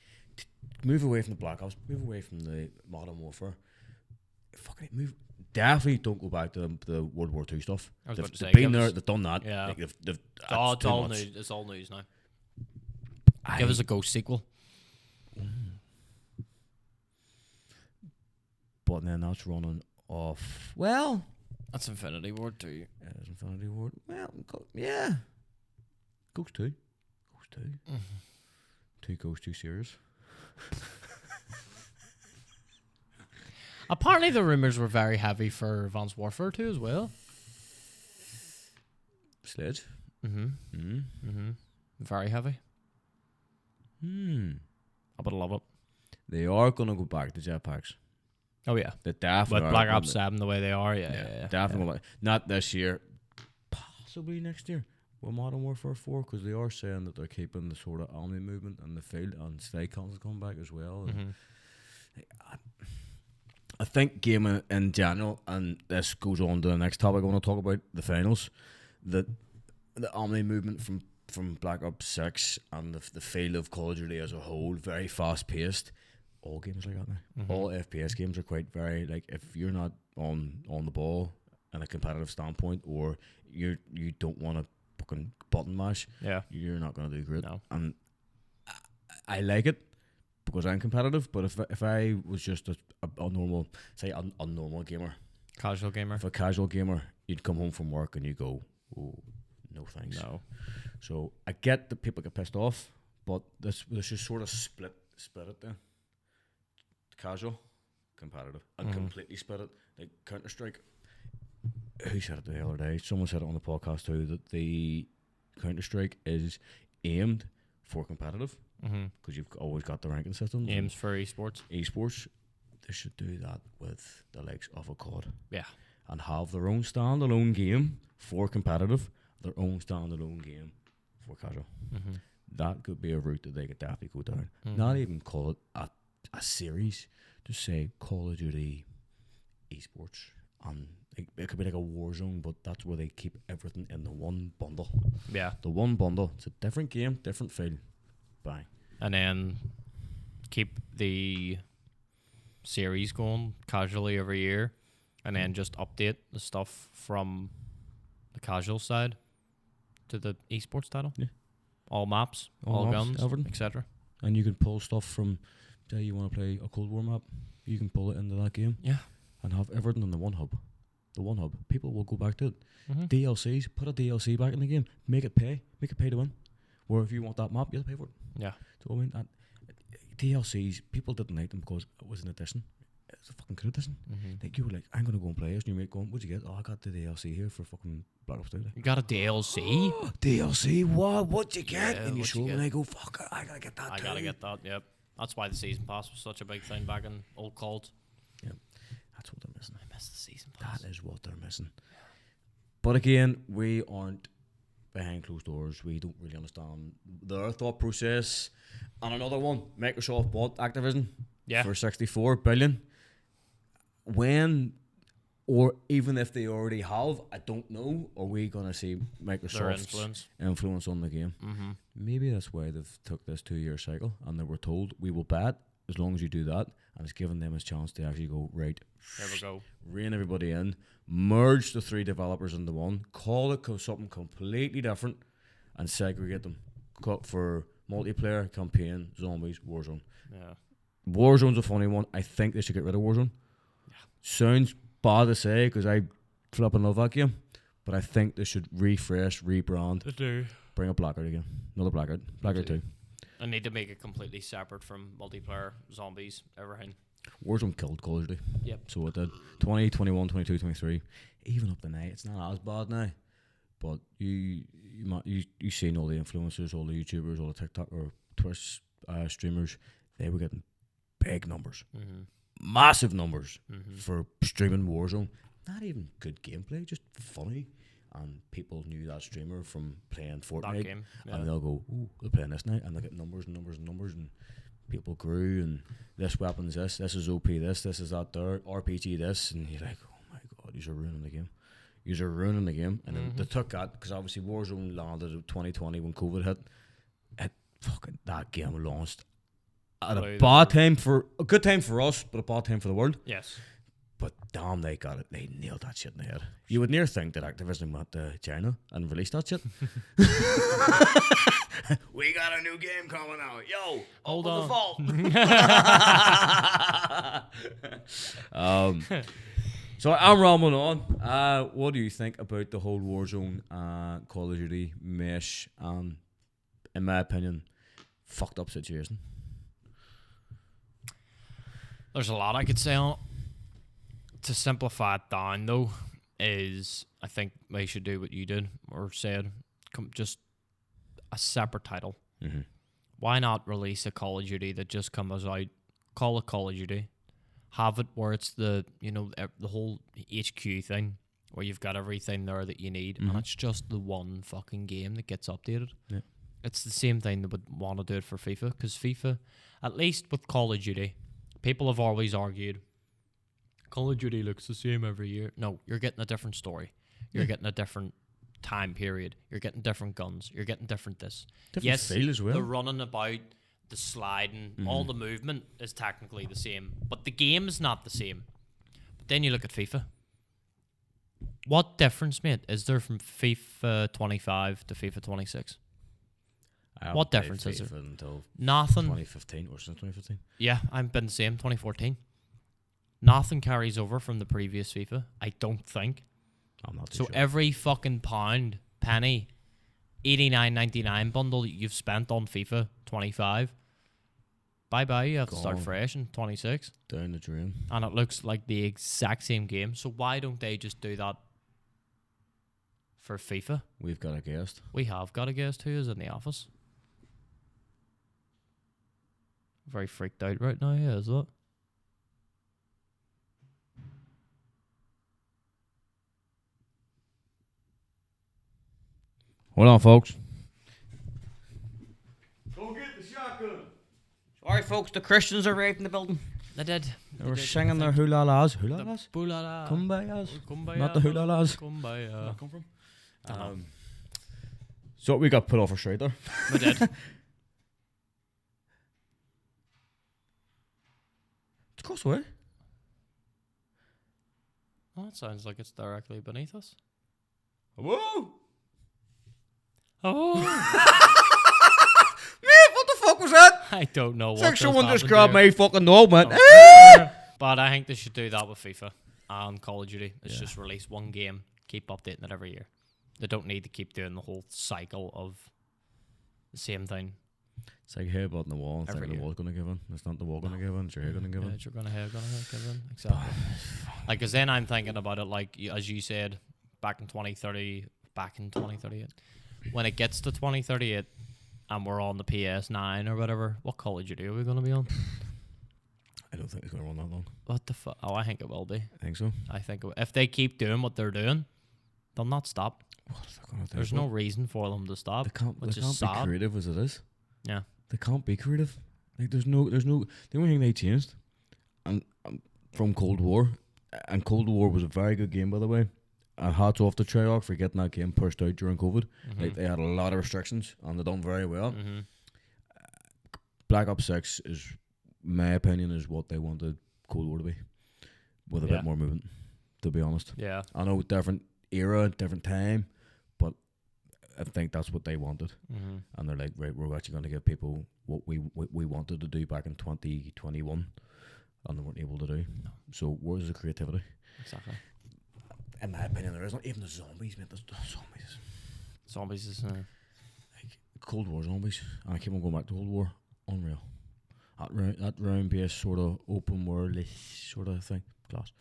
Speaker 3: Move away from the Black Ops. Move away from the Modern Warfare. Fucking move. Definitely don't go back to the World War II stuff. They've been there. They've done that.
Speaker 1: Yeah.
Speaker 3: Like
Speaker 1: it's all news. It's all news now. Give us a Ghost sequel.
Speaker 3: But then that's running off. Well,
Speaker 1: that's Infinity Ward 2.
Speaker 3: Yeah, it's Infinity Ward. Well, yeah. Ghost 2. Ghost 2. 2 Ghost 2 series.
Speaker 1: Apparently the rumours were very heavy for Advanced Warfare 2 as well.
Speaker 3: Sledge?
Speaker 1: Very heavy. I would love it.
Speaker 3: They are going to go back to jetpacks.
Speaker 1: Oh, yeah.
Speaker 3: They definitely
Speaker 1: with Black Ops 7 the way they are, yeah.
Speaker 3: Definitely. Yeah. Not this year. Possibly next year. With Modern Warfare 4, because they are saying that they're keeping the sort of Omni movement and the field, and Staycons is coming back as well. I think gaming in general, and this goes on to the next topic I want to talk about, the finals, that the Omni movement from Black Ops 6 and the feel of Call of Duty as a whole, very fast paced. All games like that now. All FPS games are quite very, like, if you're not on the ball in a competitive standpoint, or you don't want to fucking button mash, you're not going to do great.
Speaker 1: No.
Speaker 3: And I like it because I'm competitive, but if I was just a normal, say a normal gamer,
Speaker 1: casual gamer,
Speaker 3: if a casual gamer, you'd come home from work and you go, oh, no thanks.
Speaker 1: No.
Speaker 3: So I get that people get pissed off, but this should sort of split it then. Casual, competitive, and completely split it. Like Counter-Strike. Who said it the other day? Someone said it on the podcast too, that the Counter-Strike is aimed for competitive, because you've always got the ranking systems.
Speaker 1: Aims for esports.
Speaker 3: Esports, they should do that with the likes of a COD.
Speaker 1: Yeah.
Speaker 3: And have their own standalone game for competitive, their own standalone game for casual. That could be a route that they could definitely go down. Not even call it a series, just say Call of Duty esports, and it could be like a war zone, but that's where they keep everything in the one bundle.
Speaker 1: Yeah.
Speaker 3: The one bundle. It's a different game, different feel. Bang.
Speaker 1: And then keep the series going casually every year, and then just update the stuff from the casual side to the esports title.
Speaker 3: Yeah.
Speaker 1: All maps,
Speaker 3: All
Speaker 1: all
Speaker 3: maps,
Speaker 1: guns,
Speaker 3: everything.
Speaker 1: etc.
Speaker 3: And you can pull stuff from, say you want to play a Cold War map, you can pull it into that game.
Speaker 1: Yeah.
Speaker 3: And have everything in the one hub. The one hub. People will go back to it.
Speaker 1: Mm-hmm.
Speaker 3: DLCs, put a DLC back in the game. Make it pay to win. Or if you want that map, you have to pay for it.
Speaker 1: Yeah.
Speaker 3: So I mean, DLCs, people didn't like them because it was an addition. It's a fucking good addition.
Speaker 1: Mm-hmm.
Speaker 3: Like you were like, I'm gonna go and play this, and your mate going, what'd you get? Oh, I got the DLC here for fucking Black Ops 2.
Speaker 1: You got a DLC?
Speaker 3: DLC? What? What'd you get?
Speaker 1: Yeah,
Speaker 3: and you
Speaker 1: what'd
Speaker 3: show
Speaker 1: you
Speaker 3: them,
Speaker 1: get?
Speaker 3: and I go, fuck it, I gotta get that.
Speaker 1: I gotta get that. Yep. That's why the season pass was such a big thing back in old COD.
Speaker 3: Yep. That's what they're missing.
Speaker 1: I miss the season pass.
Speaker 3: That is what they're missing. But again, we aren't behind closed doors. We don't really understand their thought process. And another one, Microsoft bought Activision for $64 billion. When, or even if they already have, I don't know, are we going to see Microsoft's influence on the game?
Speaker 1: Mm-hmm.
Speaker 3: Maybe that's why they've took this 2-year cycle and they were told, we will bet as long as you do that. And it's given them a chance to actually go, right,
Speaker 1: there we go.
Speaker 3: Rein everybody in, merge the 3 developers into one, call it something completely different, and segregate them for multiplayer, campaign, zombies, Warzone.
Speaker 1: Yeah.
Speaker 3: Warzone's a funny one. I think they should get rid of Warzone. Yeah. Sounds bad to say because I flipping love that game, but I think they should refresh, rebrand, bring up Blackout again. Another Blackout. Blackout 2.
Speaker 1: I need to make it completely separate from multiplayer, zombies, everything.
Speaker 3: Swarzone killed Call of Duty.
Speaker 1: Yep.
Speaker 3: So it did. 20, 21, 22, 23. Even up to now, it's not as bad now. But you seen all the influencers, all the YouTubers, all the TikTok or Twitch streamers, they were getting big numbers.
Speaker 1: Mm-hmm.
Speaker 3: Massive numbers
Speaker 1: Mm-hmm.
Speaker 3: for streaming Warzone. Not even good gameplay, just funny. And people knew that streamer from playing Fortnite.
Speaker 1: That game. Yeah.
Speaker 3: And they'll go, ooh, they're playing this now. And they'll get numbers and numbers and numbers. And people grew. And this weapon's this is OP this is that there. RPG this. And you're like, oh my God, you're ruining the game. You're ruining the game. And then they took that, because obviously Warzone landed in 2020 when COVID hit. Fucking that game launched at a bad time for a good time for us, but a bad time for the world.
Speaker 1: Yes.
Speaker 3: But damn, they got it. They nailed that shit in the head. You would near think that Activision went to China and released that shit. We got a new game coming out. Yo,
Speaker 1: hold
Speaker 3: on. The vault. So I'm rambling on. What do you think about the whole Warzone Call of Duty mesh? In my opinion, fucked up situation.
Speaker 1: There's a lot I could say on it. To simplify it down, though, is I think they should do what you did or said, just a separate title.
Speaker 3: Mm-hmm.
Speaker 1: Why not release a Call of Duty that just comes out, call it Call of Duty, have it where it's the whole HQ thing, where you've got everything there that you need, and it's just the one fucking game that gets updated.
Speaker 3: Yeah.
Speaker 1: It's the same thing that would want to do it for FIFA, because FIFA, at least with Call of Duty, people have always argued, Call of Duty looks the same every year. No, you're getting a different story. You're getting a different time period. You're getting different guns. You're getting different this.
Speaker 3: Different feel as well.
Speaker 1: The running about, the sliding, all the movement is technically the same, but the game is not the same. But then you look at FIFA. What difference, mate, is there from FIFA 25 to FIFA 26? What difference is there?
Speaker 3: Until
Speaker 1: Nothing.
Speaker 3: 2015 or since 2015.
Speaker 1: Yeah, I've been the same. 2014. Nothing carries over from the previous FIFA, I don't think.
Speaker 3: I'm not too
Speaker 1: So
Speaker 3: sure.
Speaker 1: every fucking penny, 89.99 bundle that you've spent on FIFA 25, bye-bye, you have to start
Speaker 3: Gone.
Speaker 1: fresh in 26.
Speaker 3: Down the drain.
Speaker 1: And it looks like the exact same game. So why don't they just do that for FIFA?
Speaker 3: We've got a guest.
Speaker 1: We have got a guest who is in the office. Very freaked out right now, yeah, is it?
Speaker 3: Hold on, folks.
Speaker 2: Go get the shotgun.
Speaker 3: Sorry, folks. The Christians arrived in the building.
Speaker 1: They did.
Speaker 3: They were singing their hula-las. Hula-las?
Speaker 1: Bulala.
Speaker 3: Kumbayas.
Speaker 1: Kumbaya.
Speaker 3: Not the hula-las.
Speaker 1: Kumbaya.
Speaker 3: Where that come from? So we got put off a straight there.
Speaker 1: We did.
Speaker 3: It's across the way.
Speaker 1: Oh, that sounds like it's directly beneath us.
Speaker 3: Whoa!
Speaker 1: Oh,
Speaker 3: Mate, what the fuck was that?
Speaker 1: I don't know
Speaker 3: It's
Speaker 1: what
Speaker 3: like someone just
Speaker 1: happened
Speaker 3: grabbed
Speaker 1: there.
Speaker 3: my fucking knob, man.
Speaker 1: But I think they should do that with FIFA and Call of Duty. It's just release one game, keep updating it every year. They don't need to keep doing the whole cycle of the same thing.
Speaker 3: It's like hair on the wall. It's
Speaker 1: Every
Speaker 3: like the
Speaker 1: year.
Speaker 3: wall's going to give in. It's not the wall going to give in. It's your hair going to give in.
Speaker 1: Yeah, you're gonna give in. Exactly. Like, cause then I'm thinking about it, like as you said, back in 2038, when it gets to 2038, and we're on the PS9 or whatever, what Call of Duty are we gonna be on?
Speaker 3: I don't think it's going to run that long.
Speaker 1: What the fuck? Oh, I think it will be.
Speaker 3: I think so.
Speaker 1: I think if they keep doing what they're doing, they'll not stop.
Speaker 3: What is that going to do?
Speaker 1: There's no reason for them to stop.
Speaker 3: They can't
Speaker 1: which is
Speaker 3: be
Speaker 1: sad.
Speaker 3: creative as it is.
Speaker 1: Yeah.
Speaker 3: They can't be creative. Like there's no. The only thing they changed, and from Cold War, and Cold War was a very good game, by the way. And hats off to Treyarch for getting that game pushed out during COVID. Like they had a lot of restrictions, and they done very well. Black Ops 6 is, my opinion, is what they wanted Cold War to be, with a bit more movement. To be honest,
Speaker 1: Yeah.
Speaker 3: I know different era, different time, but I think that's what they wanted. And they're like, right, we're actually going to give people what we wanted to do back in 2021, and they weren't able to do. So where's the creativity?
Speaker 1: Exactly.
Speaker 3: In my opinion, there is not even the zombies, man. The zombies.
Speaker 1: Zombies is.
Speaker 3: Like Cold War zombies. And I keep on going back to Cold War. Unreal. That round based sort of open world-ish sort of thing. Class,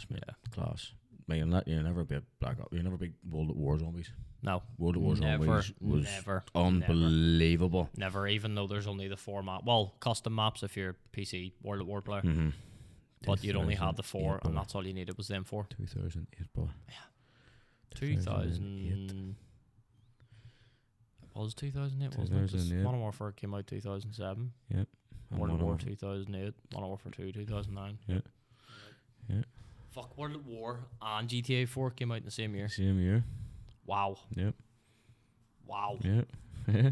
Speaker 3: mate.
Speaker 1: Yeah.
Speaker 3: Class. Man, you're never a big Black Ops. You're never a big World at War zombies.
Speaker 1: No.
Speaker 3: World at War zombies was
Speaker 1: Never.
Speaker 3: unbelievable.
Speaker 1: Never, even though there's only the 4 map. Well, custom maps if you're PC World at War player. But you'd only have the 4, and that's all you needed was them 4.
Speaker 3: 2008, boy.
Speaker 1: 2000. It was 2008, wasn't it? 'Cause
Speaker 3: 2008.
Speaker 1: Modern Warfare came out 2007.
Speaker 3: Yep.
Speaker 1: World at War 2008. Modern Warfare 2 2009.
Speaker 3: Yeah. Yeah.
Speaker 1: Fuck, World at War and GTA 4 came out in the same year.
Speaker 3: Same year.
Speaker 1: Wow.
Speaker 3: Yep.
Speaker 1: Wow.
Speaker 3: Yep. Yeah.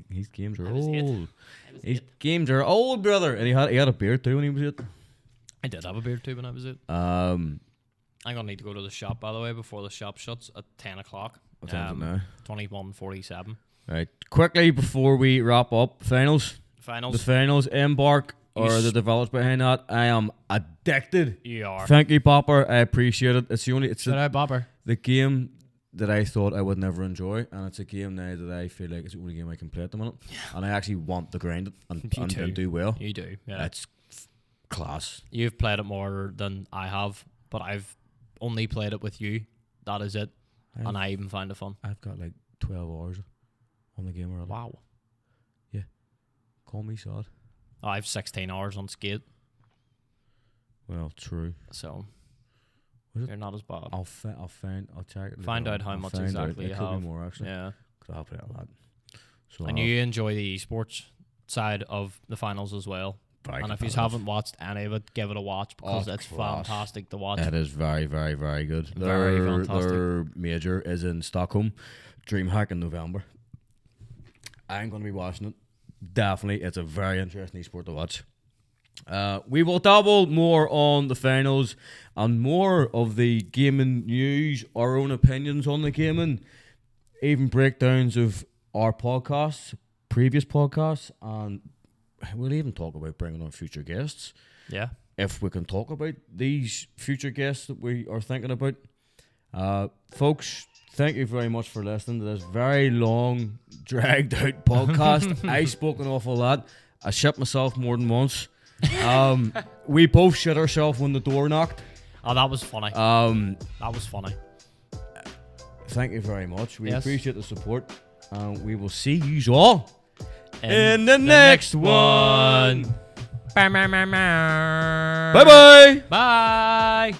Speaker 3: These games are
Speaker 1: I was 8.
Speaker 3: old.
Speaker 1: I was
Speaker 3: These
Speaker 1: 8.
Speaker 3: games are old, brother. And he had a beard too when he was 8.
Speaker 1: I did have a beard too when I was 8.
Speaker 3: Um,
Speaker 1: I'm gonna need to go to the shop, by the way, before the shop shuts at 10 o'clock.
Speaker 3: what time is it now?
Speaker 1: 21:47.
Speaker 3: Right. Quickly before we wrap up, finals.
Speaker 1: Finals.
Speaker 3: The finals, Embark, or
Speaker 1: You
Speaker 3: the developers behind that. I am addicted.
Speaker 1: You are.
Speaker 3: Thank you, Popper. I appreciate it. It's
Speaker 1: Should I bobber?
Speaker 3: the game that I thought I would never enjoy, and it's a game now that I feel like it's the only game I can play at the minute. And I actually want to grind it and do well.
Speaker 1: You do. Yeah.
Speaker 3: It's class.
Speaker 1: You've played it more than I have, but I've only played it with you. That is it. And I even find it fun.
Speaker 3: I've got like 12 hours on the game already.
Speaker 1: Wow.
Speaker 3: Call me sad.
Speaker 1: I have 16 hours on Skate,
Speaker 3: Well, true.
Speaker 1: so
Speaker 3: Was it?
Speaker 1: you're not as bad.
Speaker 3: I'll check it.
Speaker 1: Find out how
Speaker 3: I'll
Speaker 1: much
Speaker 3: find
Speaker 1: exactly
Speaker 3: out.
Speaker 1: you
Speaker 3: It could
Speaker 1: have.
Speaker 3: be more actually.
Speaker 1: Yeah.
Speaker 3: Because I'll play a lot. So
Speaker 1: And you enjoy the esports side of the finals as well. And if you haven't watched any of it, give it a watch because it's
Speaker 3: class.
Speaker 1: fantastic to watch.
Speaker 3: It is very, very, very good.
Speaker 1: Very fantastic.
Speaker 3: Their major is in Stockholm, DreamHack in November. I'm going to be watching it. Definitely, it's a very interesting esport to watch. We will dabble more on the finals and more of the gaming news, our own opinions on the gaming, even breakdowns of our podcasts, previous podcasts, and we'll even talk about bringing on future guests.
Speaker 1: Yeah.
Speaker 3: If we can talk about these future guests that we are thinking about. Folks, thank you very much for listening to this very long, dragged out podcast. I spoke an awful lot. I shit myself more than once. We both shit ourselves when the door knocked.
Speaker 1: Oh, that was funny. That was funny.
Speaker 3: Thank you very much. We
Speaker 1: Yes.
Speaker 3: appreciate the support. We will see you all
Speaker 1: In
Speaker 3: the next one.
Speaker 1: Bye.
Speaker 3: Bye-bye.
Speaker 1: Bye.